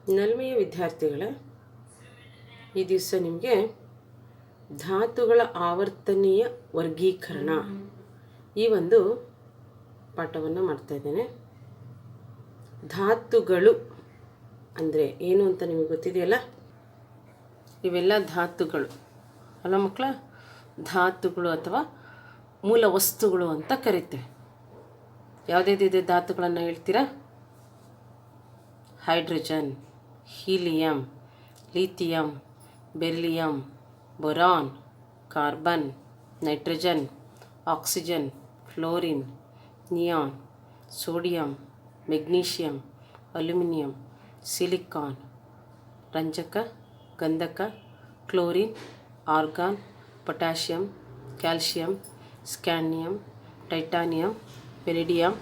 ನಲ್ಮೆಯ ವಿದ್ಯಾರ್ಥಿಗಳೇ, ಈ ದಿವಸ ನಿಮಗೆ ಧಾತುಗಳ ಆವರ್ತನೀಯ ವರ್ಗೀಕರಣ ಈ ಒಂದು ಪಾಠವನ್ನು ಮಾಡ್ತಾ ಇದ್ದೇನೆ. ಧಾತುಗಳು ಅಂದರೆ ಏನು ಅಂತ ನಿಮಗೆ ಗೊತ್ತಿದೆಯಲ್ಲ? ಇವೆಲ್ಲ ಧಾತುಗಳು ಅಲ್ಲ ಮಕ್ಕಳ? ಧಾತುಗಳು ಅಥವಾ ಮೂಲ ವಸ್ತುಗಳು ಅಂತ ಕರಿತೇವೆ. ಯಾವುದಿದೆ ಧಾತುಗಳನ್ನು ಹೇಳ್ತೀರಾ? Hydrogen, helium, lithium, beryllium, boron, carbon, nitrogen, oxygen, fluorine, neon, sodium, magnesium, aluminium, silicon, ರಂಜಕ, ಗಂಧಕ, chlorine, argon, potassium, calcium, scandium, titanium, ಪೆರಿಡಿಯಂ,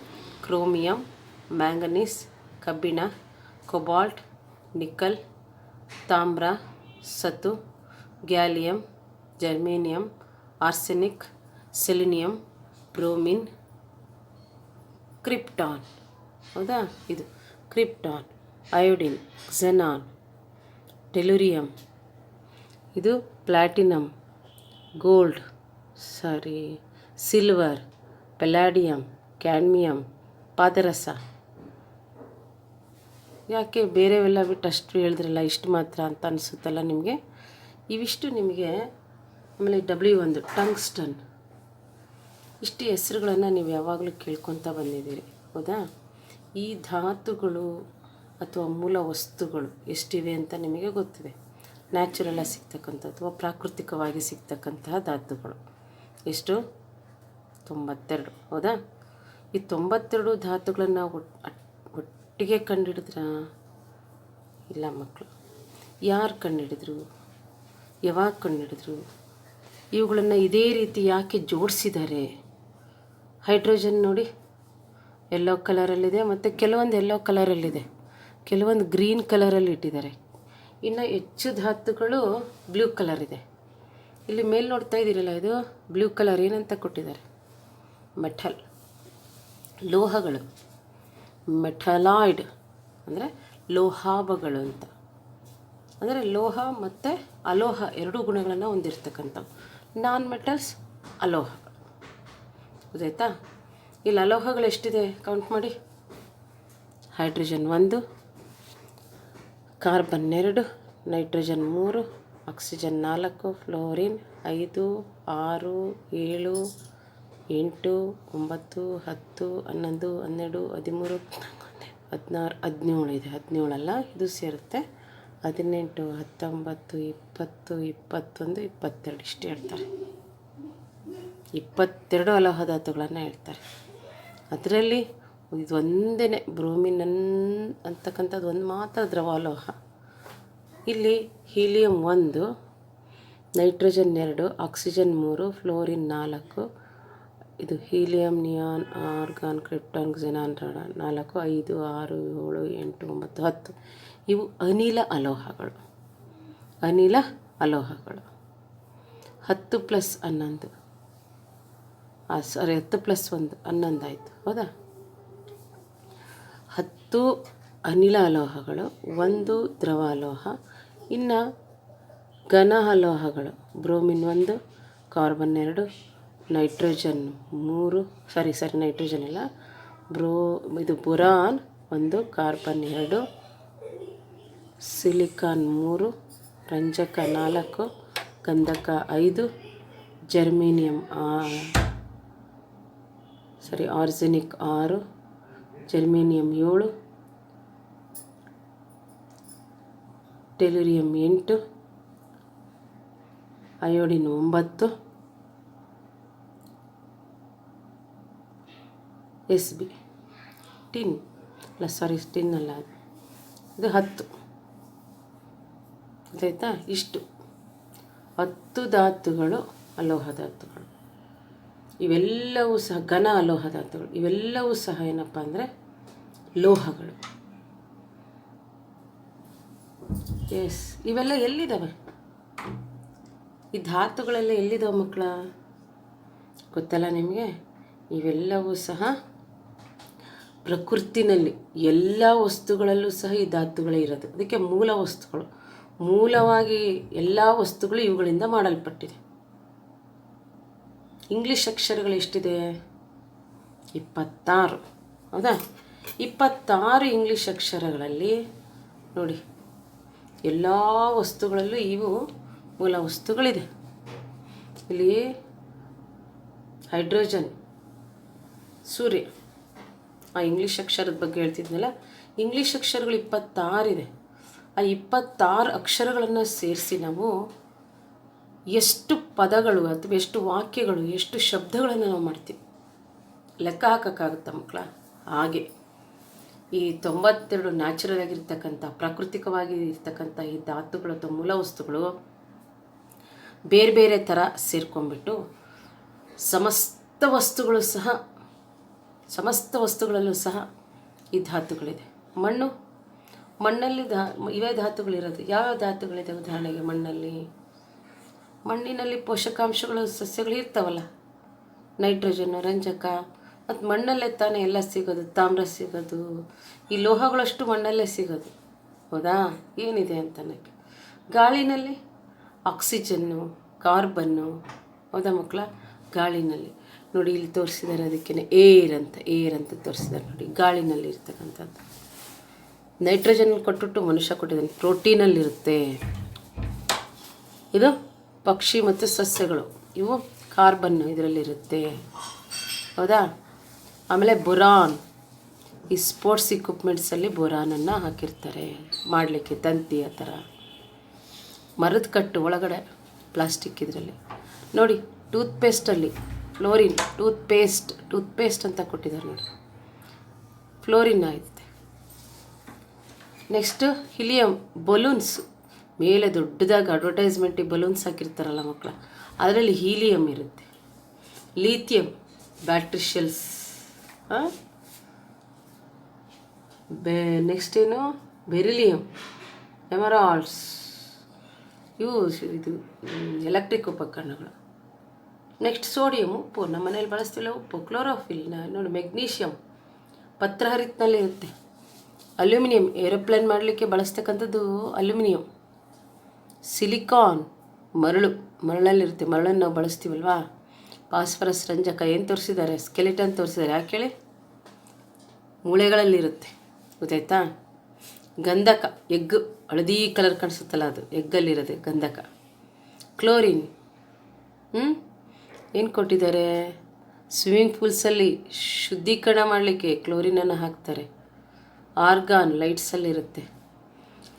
ಕ್ರೋಮಿಯಂ, ಮ್ಯಾಂಗನೀಸ್, ಕಬ್ಬಿಣ, ಕೊಬಾಲ್ಟ್, ನಿಕ್ಕಲ್, ತಾಮ್ರ, ಸತು, gallium, germanium, arsenic, selenium, bromine, krypton. ಹೌದಾ? ಇದು ಕ್ರಿಪ್ಟಾನ್, ಅಯೋಡಿನ್, ಕ್ಸೆನಾನ್, ಟೆಲುರಿಯಂ, ಇದು platinum, gold, silver, palladium, cadmium, ಪಾದರಸ. ಯಾಕೆ ಬೇರೆವೆಲ್ಲ ಬಿಟ್ಟು ಅಷ್ಟು ಹೇಳಿದ್ರಲ್ಲ, ಇಷ್ಟು ಮಾತ್ರ ಅಂತ ಅನಿಸುತ್ತಲ್ಲ ನಿಮಗೆ? ಇವಿಷ್ಟು ನಿಮಗೆ. ಆಮೇಲೆ W1 ಟಂಗ್ಸ್ಟನ್. ಇಷ್ಟು ಹೆಸರುಗಳನ್ನು ನೀವು ಯಾವಾಗಲೂ ಕೇಳ್ಕೊತಾ ಬಂದಿದ್ದೀರಿ, ಹೌದಾ? ಈ ಧಾತುಗಳು ಅಥವಾ ಮೂಲ ವಸ್ತುಗಳು ಎಷ್ಟಿವೆ ಅಂತ ನಿಮಗೆ ಗೊತ್ತಿದೆ. ನ್ಯಾಚುರಲಾಗಿ ಸಿಗ್ತಕ್ಕಂಥದ್ದು ಅಥವಾ ಪ್ರಾಕೃತಿಕವಾಗಿ ಸಿಗ್ತಕ್ಕಂತಹ ಧಾತುಗಳು ಎಷ್ಟು? 92, ಹೌದಾ? ಈ 92 ಧಾತುಗಳನ್ನು ಒಟ್ಟಿಗೆ ಕಂಡುಹಿಡಿದ್ರಾ? ಇಲ್ಲ ಮಕ್ಕಳು. ಯಾರು ಕಂಡುಹಿಡಿದ್ರು? ಯಾವಾಗ ಕಂಡುಹಿಡಿದ್ರು? ಇವುಗಳನ್ನು ಇದೇ ರೀತಿ ಯಾಕೆ ಜೋಡಿಸಿದ್ದಾರೆ? ಹೈಡ್ರೋಜನ್ ನೋಡಿ, ಯೆಲ್ಲೋ ಕಲರಲ್ಲಿದೆ, ಮತ್ತು ಕೆಲವೊಂದು ಯೆಲ್ಲೋ ಕಲರಲ್ಲಿದೆ, ಕೆಲವೊಂದು ಗ್ರೀನ್ ಕಲರಲ್ಲಿ ಇಟ್ಟಿದ್ದಾರೆ. ಇನ್ನು ಹೆಚ್ಚು ಧಾತುಗಳು ಬ್ಲೂ ಕಲರ್ ಇದೆ. ಇಲ್ಲಿ ಮೇಲೆ ನೋಡ್ತಾ ಇದ್ದೀರಲ್ಲ, ಇದು ಬ್ಲೂ ಕಲರ್ ಏನಂತ ಕೊಟ್ಟಿದ್ದಾರೆ? ಮೆಟಲ್, ಲೋಹಗಳು. ಮೆಟಲಾಯ್ಡ್ ಅಂದರೆ ಲೋಹಾಭಗಳು ಅಂತ. ಅಂದರೆ ಲೋಹ ಮತ್ತು ಅಲೋಹ ಎರಡೂ ಗುಣಗಳನ್ನು ಹೊಂದಿರ್ತಕ್ಕಂಥವು. Non metals ಅಲೋಹಗಳು. ಗೊತ್ತಾಯ್ತಾ? ಇಲ್ಲಿ ಅಲೋಹಗಳು ಎಷ್ಟಿದೆ ಕೌಂಟ್ ಮಾಡಿ. Hydrogen 1, carbon 2, nitrogen 3, oxygen 4, fluorine 5, 6, 7, 8, 9, 10, 11, 12, 13, 16, 17 ಇದೆ. 17 ಅಲ್ಲ, ಇದು ಸೇರುತ್ತೆ. 18, 19, 20, 21, 22 ಇಷ್ಟು ಹೇಳ್ತಾರೆ. 22 ಅಲೋಹ ಧಾತುಗಳನ್ನು ಹೇಳ್ತಾರೆ. ಅದರಲ್ಲಿ ಇದು ಒಂದೇ ಬ್ರೋಮಿನ್ ಅಂತಕ್ಕಂಥದ್ದು ಒಂದು ಮಾತ್ರ ದ್ರವಾಲೋಹ. ಇಲ್ಲಿ ಹೀಲಿಯಂ 1, ನೈಟ್ರೋಜನ್ 2, ಆಕ್ಸಿಜನ್ 3, ಫ್ಲೋರಿನ್ 4, ಇದು helium, neon, argon, krypton, xenon 4, 5, 6, 7, 8, 9, 10 ಇವು ಅನಿಲ ಅಲೋಹಗಳು. ಅನಿಲ ಅಲೋಹಗಳು 10 + 11, 10 + 1 11 ಆಯಿತು, ಹೌದಾ? 10 ಅನಿಲ ಅಲೋಹಗಳು, 1 ದ್ರವ ಅಲೋಹ. ಇನ್ನು ಘನ ಅಲೋಹಗಳು ಬ್ರೋಮಿನ್ 1, ಕಾರ್ಬನ್ 2, ನೈಟ್ರೋಜನ್ 3, ನೈಟ್ರೋಜನ್ ಇಲ್ಲ, ಇದು ಬೋರಾನ್ 1, ಕಾರ್ಬನ್ 2, ಸಿಲಿಕಾನ್ 3, ರಂಜಕ 4, ಗಂಧಕ 5, germanium arsenic 6, germanium 7, ಟೆಲುರಿಯಂ 8, iodine 9, SB tin ಅಲ್ಲ, ಇದು 10. ಗೊತ್ತಾಯ್ತಾ? ಇಷ್ಟು 10 ಧಾತುಗಳು ಅಲೋಹ ಧಾತುಗಳು. ಇವೆಲ್ಲವೂ ಸಹ ಘನ ಅಲೋಹ ಧಾತುಗಳು. ಇವೆಲ್ಲವೂ ಸಹ ಏನಪ್ಪ ಅಂದರೆ ಲೋಹಗಳು. ಎಸ್, ಇವೆಲ್ಲ ಎಲ್ಲಿದ್ದಾವೆ? ಈ ಧಾತುಗಳೆಲ್ಲ ಎಲ್ಲಿದ್ದಾವೆ ಮಕ್ಕಳ? ಗೊತ್ತಲ್ಲ ನಿಮಗೆ? ಇವೆಲ್ಲವೂ ಸಹ ಪ್ರಕೃತಿನಲ್ಲಿ ಎಲ್ಲ ವಸ್ತುಗಳಲ್ಲೂ ಸಹ ಈ ಧಾತುಗಳೇ ಇರೋದು. ಅದಕ್ಕೆ ಮೂಲ ವಸ್ತುಗಳು. ಮೂಲವಾಗಿ ಎಲ್ಲ ವಸ್ತುಗಳು ಇವುಗಳಿಂದ ಮಾಡಲ್ಪಟ್ಟಿದೆ. ಇಂಗ್ಲೀಷ್ ಅಕ್ಷರಗಳು ಎಷ್ಟಿದೆ? 26. ಹೌದಾ? 26 ಇಂಗ್ಲೀಷ್ ಅಕ್ಷರಗಳಲ್ಲಿ ನೋಡಿ, ಎಲ್ಲ ವಸ್ತುಗಳಲ್ಲೂ ಇವು ಮೂಲ ವಸ್ತುಗಳಿದೆ. ಇಲ್ಲಿ ಹೈಡ್ರೋಜನ್, ಸೂರ್ಯ, ಆ ಇಂಗ್ಲೀಷ್ ಅಕ್ಷರದ ಬಗ್ಗೆ ಹೇಳ್ತಿದ್ನಲ್ಲ, ಇಂಗ್ಲೀಷ್ ಅಕ್ಷರಗಳು 26 ಇದೆ. ಆ 26 ಅಕ್ಷರಗಳನ್ನು ಸೇರಿಸಿ ನಾವು ಎಷ್ಟು ಪದಗಳು ಅಥವಾ ಎಷ್ಟು ವಾಕ್ಯಗಳು, ಎಷ್ಟು ಶಬ್ದಗಳನ್ನು ನಾವು ಮಾಡ್ತೀವಿ, ಲೆಕ್ಕ ಹಾಕೋಕ್ಕಾಗುತ್ತಾ ಮಕ್ಕಳ? ಹಾಗೆ ಈ 92 ನ್ಯಾಚುರಲ್ ಆಗಿರ್ತಕ್ಕಂಥ, ಪ್ರಾಕೃತಿಕವಾಗಿ ಇರ್ತಕ್ಕಂಥ ಈ ಧಾತುಗಳು ಅಥವಾ ಮೂಲ ವಸ್ತುಗಳು ಬೇರೆ ಬೇರೆ ಥರ ಸೇರ್ಕೊಂಡ್ಬಿಟ್ಟು ಸಮಸ್ತ ವಸ್ತುಗಳಲ್ಲೂ ಸಹ ಈ ಧಾತುಗಳಿದೆ. ಮಣ್ಣಲ್ಲಿ ಇವೇ ಧಾತುಗಳಿರೋದು. ಯಾವ್ಯಾವ ಧಾತುಗಳಿದೆ? ಉದಾಹರಣೆಗೆ ಮಣ್ಣಿನಲ್ಲಿ ಪೋಷಕಾಂಶಗಳು, ಸಸ್ಯಗಳು ಇರ್ತಾವಲ್ಲ, ನೈಟ್ರೋಜನ್, ರಂಜಕ. ಮತ್ತು ಮಣ್ಣಲ್ಲೇ ತಾನೇ ಎಲ್ಲ ಸಿಗೋದು, ತಾಮ್ರ ಸಿಗೋದು, ಈ ಲೋಹಗಳಷ್ಟು ಮಣ್ಣಲ್ಲೇ ಸಿಗೋದು. ಹೌದಾ? ಏನಿದೆ ಅಂತನಕ್ಕೆ. ಗಾಳಿನಲ್ಲಿ ಆಕ್ಸಿಜನ್ನು, ಕಾರ್ಬನ್ನು. ಹೌದಾ ಮಕ್ಕಳ? ಗಾಳಿನಲ್ಲಿ ನೋಡಿ, ಇಲ್ಲಿ ತೋರಿಸಿದ್ದಾರೆ, ಅದಕ್ಕೇ ಏರ್ ಅಂತ ತೋರಿಸಿದ್ದಾರೆ ನೋಡಿ, ಗಾಳಿನಲ್ಲಿ ಇರ್ತಕ್ಕಂಥದ್ದು. ನೈಟ್ರೋಜನ್ ಕೊಟ್ಬಿಟ್ಟು ಮನುಷ್ಯ ಕೊಟ್ಟಿದ್ದಾನೆ, ಪ್ರೋಟೀನಲ್ಲಿರುತ್ತೆ. ಇದು ಪಕ್ಷಿ ಮತ್ತು ಸಸ್ಯಗಳು, ಇವು ಕಾರ್ಬನ್ನು ಇದರಲ್ಲಿರುತ್ತೆ. ಹೌದಾ? ಆಮೇಲೆ ಬೊರಾನ್, ಈ ಸ್ಪೋರ್ಟ್ಸ್ ಇಕ್ವಿಪ್ಮೆಂಟ್ಸಲ್ಲಿ ಬೊರಾನನ್ನು ಹಾಕಿರ್ತಾರೆ ಮಾಡಲಿಕ್ಕೆ, ತಂತಿ ಆ ಥರ. ಮರದ ಕಟ್ಟು ಒಳಗಡೆ ಪ್ಲಾಸ್ಟಿಕ್ ಇದರಲ್ಲಿ ನೋಡಿ. ಟೂತ್ಪೇಸ್ಟಲ್ಲಿ ಫ್ಲೋರಿನ್, ಟೂತ್ಪೇಸ್ಟ್ ಅಂತ ಕೊಟ್ಟಿದ್ದಾರೆ ನೋಡಿ, ಫ್ಲೋರಿನ್ ಆಯಿತು. ನೆಕ್ಸ್ಟು ಹೀಲಿಯಂ, ಬಲೂನ್ಸ್ ಮೇಲೆ ದೊಡ್ಡದಾಗಿ ಅಡ್ವರ್ಟೈಸ್ಮೆಂಟಿಗೆ ಬಲೂನ್ಸ್ ಹಾಕಿರ್ತಾರಲ್ಲ ಮಕ್ಕಳ, ಅದರಲ್ಲಿ ಹೀಲಿಯಂ ಇರುತ್ತೆ. Lithium, battery shells. ನೆಕ್ಸ್ಟ್ ಏನು? ಬೆರಿಲಿಯಂ, ಎಮರಾಲ್ಡ್ಸ್. ಇದು ಎಲೆಕ್ಟ್ರಿಕ್ ಉಪಕರಣಗಳು. ನೆಕ್ಸ್ಟ್ ಸೋಡಿಯಂ, ಉಪ್ಪು, ನಮ್ಮ ಮನೇಲಿ ಬಳಸ್ತಿಲ್ಲ ಉಪ್ಪು. ಕ್ಲೋರೋಫಿಲ್ ನೋಡಿ, ಮೆಗ್ನೀಷಿಯಂ ಪತ್ರಹರಿತಿನಲ್ಲಿರುತ್ತೆ. ಅಲ್ಯೂಮಿನಿಯಂ, ಏರೋಪ್ಲೇನ್ ಮಾಡಲಿಕ್ಕೆ ಬಳಸ್ತಕ್ಕಂಥದ್ದು ಅಲ್ಯೂಮಿನಿಯಂ. ಸಿಲಿಕಾನ್, ಮರಳಲ್ಲಿರುತ್ತೆ, ಮರಳನ್ನು ನಾವು ಬಳಸ್ತೀವಲ್ವಾ. ಫಾಸ್ಫರಸ್, ರಂಜಕ. ಏನು ತೋರಿಸಿದ್ದಾರೆ? ಸ್ಕೆಲಿಟನ್ ತೋರಿಸಿದ್ದಾರೆ. ಯಾಕೆ ಹೇಳಿ? ಮೂಳೆಗಳಲ್ಲಿರುತ್ತೆ, ಗೊತ್ತಾಯ್ತಾ? ಗಂಧಕ, ಎಗ್, ಹಳದಿ ಕಲರ್ ಕಾಣಿಸುತ್ತಲ್ಲ, ಅದು ಎಗ್ಗಲ್ಲಿರೋದು ಗಂಧಕ. ಕ್ಲೋರಿನ್, ಏನು ಕೊಟ್ಟಿದ್ದಾರೆ? ಸ್ವಿಮ್ಮಿಂಗ್ ಪೂಲ್ಸಲ್ಲಿ ಶುದ್ಧೀಕರಣ ಮಾಡಲಿಕ್ಕೆ ಕ್ಲೋರಿನನ್ನು ಹಾಕ್ತಾರೆ. ಆರ್ಗಾನ್, ಲೈಟ್ಸಲ್ಲಿರುತ್ತೆ.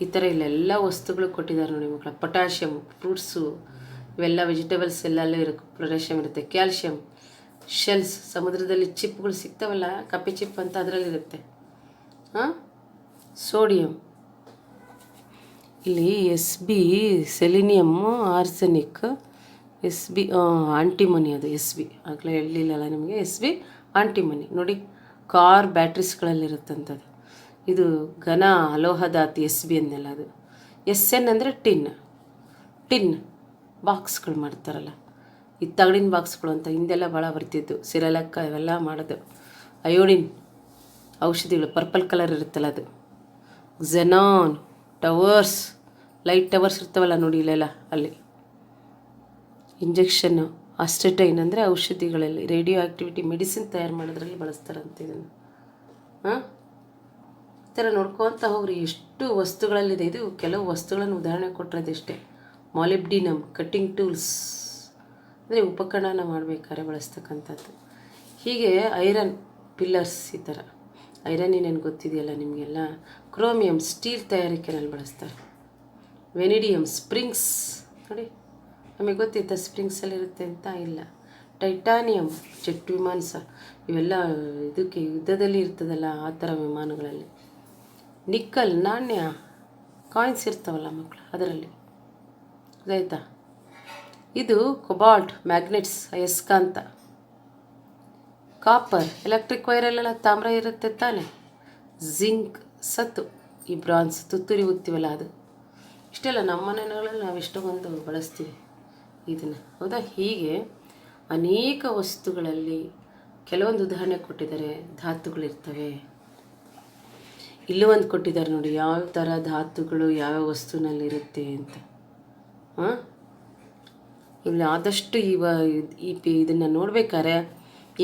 ಈ ಥರ ಇಲ್ಲೆಲ್ಲ ವಸ್ತುಗಳು ಕೊಟ್ಟಿದ್ದಾರೆ ನೋಡಿ ಮಕ್ಕಳ. ಪೊಟ್ಯಾಷಿಯಮ್, ಫ್ರೂಟ್ಸು, ಇವೆಲ್ಲ ವೆಜಿಟೇಬಲ್ಸ್ ಎಲ್ಲಲ್ಲೂ ಪೊಟ್ಯಾಷಿಯಮ್ ಇರುತ್ತೆ. ಕ್ಯಾಲ್ಶಿಯಂ, ಶೆಲ್ಸ್, ಸಮುದ್ರದಲ್ಲಿ ಚಿಪ್ಗಳು ಸಿಗ್ತಾವಲ್ಲ, ಕಪ್ಪೆ ಚಿಪ್ ಅಂತ, ಅದರಲ್ಲಿರುತ್ತೆ. ಸೋಡಿಯಂ, ಇಲ್ಲಿ SB ಸೆಲಿನಿಯಮ್ಮು, ಆರ್ಸೆನಿಕ್. SB ಆಂಟಿಮನಿ, ಅದು SB ಆಗಲೇ ಹೇಳಲಿಲ್ಲಲ್ಲ ನಿಮಗೆ. SB ಆಂಟಿಮನಿ ನೋಡಿ, ಕಾರ್ ಬ್ಯಾಟ್ರೀಸ್ಗಳಲ್ಲಿರುತ್ತಂಥದ್ದು. ಇದು ಘನ ಅಲೋಹಧಾತು SB ಅಂದೆಲ್ಲ. ಅದು SN ಅಂದರೆ ಟಿನ್ ಬಾಕ್ಸ್ಗಳು ಮಾಡ್ತಾರಲ್ಲ, ಈ ತಗಡಿನ ಬಾಕ್ಸ್ಗಳು ಅಂತ ಹಿಂದೆಲ್ಲ ಭಾಳ ಬರ್ತಿದ್ದು, ಸಿರಲಕ್ಕ ಇವೆಲ್ಲ ಮಾಡೋದು. ಅಯೋಡಿನ್, ಔಷಧಿಗಳು, ಪರ್ಪಲ್ ಕಲರ್ ಇರುತ್ತಲ್ಲ ಅದು. ಝೆನಾನ್, ಟವರ್ಸ್, ಲೈಟ್ ಟವರ್ಸ್ ಇರ್ತಾವಲ್ಲ ನೋಡಿ ಇಲ್ಲೆಲ್ಲ, ಅಲ್ಲಿ. ಇಂಜೆಕ್ಷನ್ನು, ಅಸ್ಟೆಟೈನ್ ಅಂದರೆ ಔಷಧಿಗಳಲ್ಲಿ, ರೇಡಿಯೋ ಆ್ಯಕ್ಟಿವಿಟಿ ಮೆಡಿಸಿನ್ ತಯಾರು ಮಾಡೋದ್ರಲ್ಲಿ ಬಳಸ್ತಾರಂತ ಇದನ್ನು. ಈ ಥರ ನೋಡ್ಕೊತ ಹೋಗ್ರಿ, ಎಷ್ಟು ವಸ್ತುಗಳಲ್ಲಿದೆ. ಇದು ಕೆಲವು ವಸ್ತುಗಳನ್ನು ಉದಾಹರಣೆ ಕೊಟ್ಟಿರೋದಷ್ಟೇ. ಮಾಲಿಬ್ಡಿನಮ್, ಕಟ್ಟಿಂಗ್ ಟೂಲ್ಸ್ ಅಂದರೆ ಉಪಕರಣ ಮಾಡಬೇಕಾದ್ರೆ ಬಳಸ್ತಕ್ಕಂಥದ್ದು. ಹೀಗೆ ಐರನ್ ಪಿಲ್ಲರ್ಸ್, ಈ ಥರ ಐರನ್ ಏನೇನು ಗೊತ್ತಿದೆಯಲ್ಲ ನಿಮಗೆಲ್ಲ. ಕ್ರೋಮಿಯಂ, ಸ್ಟೀಲ್ ತಯಾರಿಕೆಯಲ್ಲಿ ಬಳಸ್ತಾರೆ. ವೆನಿಡಿಯಮ್, ಸ್ಪ್ರಿಂಗ್ಸ್ ನೋಡಿ, ನಮಗೆ ಗೊತ್ತಿತ್ತ ಸ್ಪ್ರಿಂಗ್ಸಲ್ಲಿರುತ್ತೆ ಅಂತ? ಇಲ್ಲ. ಟೈಟಾನಿಯಂ, ಜೆಟ್ ವಿಮಾನ ಸಹ, ಇವೆಲ್ಲ ಇದಕ್ಕೆ ಯುದ್ಧದಲ್ಲಿ ಇರ್ತದಲ್ಲ ಆ ಥರ ವಿಮಾನಗಳಲ್ಲಿ. ನಿಕ್ಕಲ್, ನಾಣ್ಯ, ಕಾಯಿನ್ಸ್ ಇರ್ತಾವಲ್ಲ ಮಕ್ಕಳು, ಅದರಲ್ಲಿ. ಗೊತ್ತಾಯ್ತಾ? ಇದು ಕೊಬಾಲ್ಟ್, ಮ್ಯಾಗ್ನೆಟ್ಸ್, ಅಯಸ್ಕಾಂತ. ಕಾಪರ್, ಎಲೆಕ್ಟ್ರಿಕ್ ವೈರಲ್ಲೆಲ್ಲ ತಾಮ್ರ ಇರುತ್ತೆ ತಾನೆ. ಜಿಂಕ್, ಸತು, ಈ ಬ್ರಾನ್ಸ್, ತುತ್ತೂರಿ ಉತ್ತೀವಲ್ಲ ಅದು. ಇಷ್ಟೆಲ್ಲ ನಮ್ಮ ಮನೆಗಳಲ್ಲಿ ನಾವು ಎಷ್ಟೊಂದು ಬಳಸ್ತೀವಿ ಇದನ್ನು. ಹೌದಾ? ಹೀಗೆ ಅನೇಕ ವಸ್ತುಗಳಲ್ಲಿ ಕೆಲವೊಂದು ಉದಾಹರಣೆ ಕೊಟ್ಟಿದ್ದಾರೆ. ಧಾತುಗಳಿರ್ತವೆ. ಇಲ್ಲೂ ಒಂದು ಕೊಟ್ಟಿದ್ದಾರೆ ನೋಡಿ, ಯಾವ ಥರ ಧಾತುಗಳು ಯಾವ್ಯಾವ ವಸ್ತುವಿನಲ್ಲಿರುತ್ತೆ ಅಂತ. ಹಾಂ, ಇಲ್ಲಿ ಆದಷ್ಟು ಇದನ್ನು ನೋಡ್ಬೇಕಾದ್ರೆ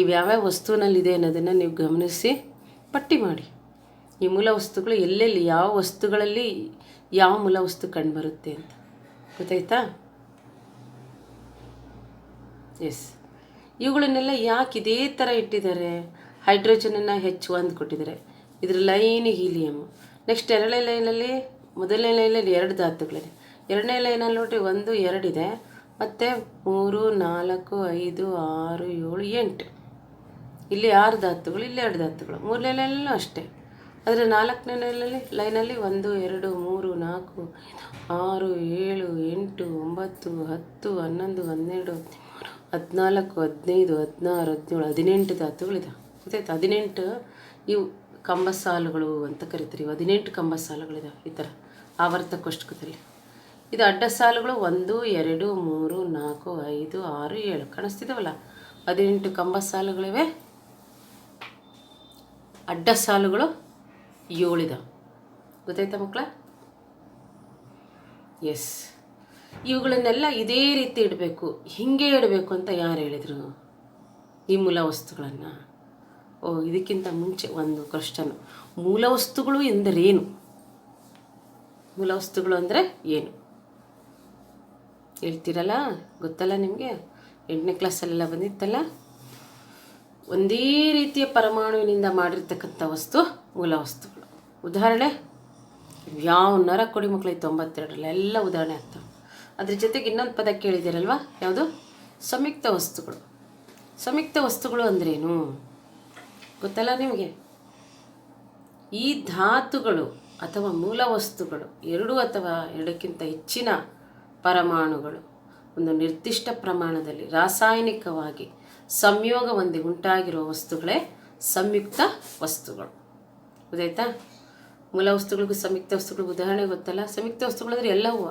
ಯಾವ್ಯಾವ ವಸ್ತುವಿನಲ್ಲಿದೆ ಅನ್ನೋದನ್ನು ನೀವು ಗಮನಿಸಿ ಪಟ್ಟಿ ಮಾಡಿ. ಈ ಮೂಲ ವಸ್ತುಗಳು ಎಲ್ಲೆಲ್ಲಿ ಯಾವ ವಸ್ತುಗಳಲ್ಲಿ ಯಾವ ಮೂಲ ವಸ್ತು ಕಂಡುಬರುತ್ತೆ ಅಂತ ಗೊತ್ತಾಯ್ತಾ? ಎಸ್, ಇವುಗಳನ್ನೆಲ್ಲ ಯಾಕೆ ಇದೇ ಥರ ಇಟ್ಟಿದ್ದಾರೆ? ಹೈಡ್ರೋಜನನ್ನು H1 ಕೊಟ್ಟಿದ್ದಾರೆ, ಇದ್ರ ಲೈನ್ ಹೀಲಿಯಮ್. ನೆಕ್ಸ್ಟ್ ಎರಡನೇ ಲೈನಲ್ಲಿ, ಮೊದಲನೇ ಲೈನಲ್ಲಿ 2 ಧಾತುಗಳಿದೆ, ಎರಡನೇ ಲೈನಲ್ಲಿ ನೋಡಿರಿ 1 2 ಇದೆ, ಮತ್ತು 3 4 5 6 7 8, ಇಲ್ಲಿ 6 ಧಾತುಗಳು, ಇಲ್ಲಿ 2 ಧಾತುಗಳು. ಮೂರನೇ ಲೈನಲ್ಲೂ ಅಷ್ಟೇ. ಆದರೆ 4ನೇ ಲೈನಲ್ಲಿ 1 2 3 4 5 6 7 8 9 10 11 12 13 14 15 16 17 18 ಧಾತುಗಳಿದೆ ಗೊತ್ತಾಯ್ತು. 18 ಇವು ಕಂಬಸಾಲುಗಳು ಅಂತ ಕರಿತೀರಿ. 18 ಕಂಬಸಾಲುಗಳಿದಾವೆ ಈ ಥರ ಆವರ್ತ ಕೋಷ್ಟಕದಲ್ಲಿ. ಇದು ಅಡ್ಡ ಸಾಲುಗಳು 1 2 3 4 5 6 7 ಕಾಣಿಸ್ತಿದ್ದಾವಲ್ಲ, 18 ಕಂಬಸಾಲುಗಳಿವೆ. ಅಡ್ಡ ಸಾಲುಗಳು 7 ಇದಾವೆ ಗೊತ್ತಾಯ್ತಾ ಮಕ್ಕಳ? ಎಸ್, ಇವುಗಳನ್ನೆಲ್ಲ ಇದೇ ರೀತಿ ಇಡಬೇಕು, ಹೀಗೆ ಇಡಬೇಕು ಅಂತ ಯಾರು ಹೇಳಿದರು ಈ ಮೂಲ ವಸ್ತುಗಳನ್ನು? ಇದಕ್ಕಿಂತ ಮುಂಚೆ ಒಂದು ಕ್ವಶ್ಚನ್, ಮೂಲ ವಸ್ತುಗಳು ಎಂದರೇನು? ಮೂಲ ವಸ್ತುಗಳು ಅಂದರೆ ಏನು ಹೇಳ್ತೀರಲ್ಲ, ಗೊತ್ತಲ್ಲ ನಿಮಗೆ? 8ನೇ ಕ್ಲಾಸಲ್ಲೆಲ್ಲ ಬಂದಿತ್ತಲ್ಲ. ಒಂದೇ ರೀತಿಯ ಪರಮಾಣುವಿನಿಂದ ಮಾಡಿರ್ತಕ್ಕಂಥ ವಸ್ತು ಮೂಲ ವಸ್ತುಗಳು. ಉದಾಹರಣೆ ಯಾವ ನರ ಕೊಡಿ ಮಕ್ಕಳಿಗೆ 92 ಎಲ್ಲ ಉದಾಹರಣೆ ಆಗ್ತವೆ. ಅದ್ರ ಜೊತೆಗೆ ಇನ್ನೊಂದು ಪದ ಕೇಳಿದ್ದೀರಲ್ವ, ಯಾವುದು? ಸಂಯುಕ್ತ ವಸ್ತುಗಳು. ಸಂಯುಕ್ತ ವಸ್ತುಗಳು ಅಂದ್ರೇನು ಗೊತ್ತಲ್ಲ ನಿಮಗೆ? ಈ ಧಾತುಗಳು ಅಥವಾ ಮೂಲ ವಸ್ತುಗಳು 2 ಅಥವಾ 2ಕ್ಕಿಂತ ಹೆಚ್ಚಿನ ಪರಮಾಣುಗಳು ಒಂದು ನಿರ್ದಿಷ್ಟ ಪ್ರಮಾಣದಲ್ಲಿ ರಾಸಾಯನಿಕವಾಗಿ ಸಂಯೋಗ ಹೊಂದಿ ಉಂಟಾಗಿರುವ ವಸ್ತುಗಳೇ ಸಂಯುಕ್ತ ವಸ್ತುಗಳು. ಗೊತ್ತಾಯ್ತಾ? ಮೂಲ ವಸ್ತುಗಳಿಗೂ ಸಂಯುಕ್ತ ವಸ್ತುಗಳಿಗೂ ಉದಾಹರಣೆ ಗೊತ್ತಲ್ಲ? ಸಂಯುಕ್ತ ವಸ್ತುಗಳಂದರೆ ಎಲ್ಲವೂ.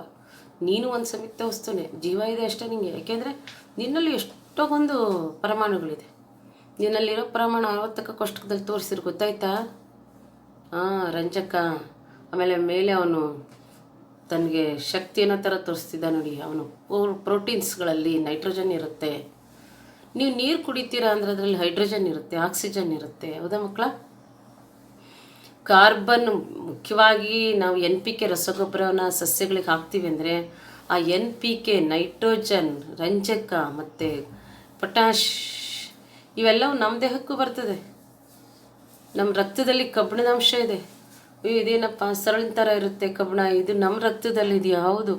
ನೀನು ಒಂದು ಸಂಯುಕ್ತ ವಸ್ತುನೇ, ಜೀವ ಇದೆ ಅಷ್ಟೇ ನಿಮಗೆ. ಯಾಕೆಂದರೆ ನಿನ್ನಲ್ಲಿ ಎಷ್ಟೊಂದು ಪರಮಾಣುಗಳಿದೆ. ನಿನ್ನಲ್ಲಿರೋ ಪರಮಾಣು 60ಕ್ಕೆ ಕೋಷ್ಟಕದಲ್ಲಿ ತೋರಿಸಿದ್ರು ಗೊತ್ತಾಯ್ತಾ? ರಂಜಕ. ಆಮೇಲೆ ಮೇಲೆ ಅವನು ತನಗೆ ಶಕ್ತಿ ಅನ್ನೋ ಥರ ತೋರಿಸ್ತಿದ್ದ ನೋಡಿ, ಅವನು ಪ್ರೋಟೀನ್ಸ್ಗಳಲ್ಲಿ ನೈಟ್ರೋಜನ್ ಇರುತ್ತೆ. ನೀವು ನೀರು ಕುಡಿತೀರಾ ಅಂದರೆ ಅದರಲ್ಲಿ ಹೈಡ್ರೋಜನ್ ಇರುತ್ತೆ, ಆಕ್ಸಿಜನ್ ಇರುತ್ತೆ. ಹೌದಾ ಮಕ್ಕಳ? ಕಾರ್ಬನ್ ಮುಖ್ಯವಾಗಿ ನಾವು NPK ರಸಗೊಬ್ಬರವನ್ನು ಸಸ್ಯಗಳಿಗೆ ಹಾಕ್ತೀವಿ ಅಂದರೆ ಆ NPK, ನೈಟ್ರೋಜನ್, ರಂಜಕ ಮತ್ತು ಪೊಟ್ಯಾಷ್ ಇವೆಲ್ಲವೂ ನಮ್ಮ ದೇಹಕ್ಕೂ ಬರ್ತದೆ. ನಮ್ಮ ರಕ್ತದಲ್ಲಿ ಕಬ್ಬಿಣದ ಅಂಶ ಇದೆ. ಇದೇನಪ್ಪ ಸರಳಿನ ಥರ ಇರುತ್ತೆ ಕಬ್ಬಿಣ, ಇದು ನಮ್ಮ ರಕ್ತದಲ್ಲಿದೆ. ಯಾವುದು?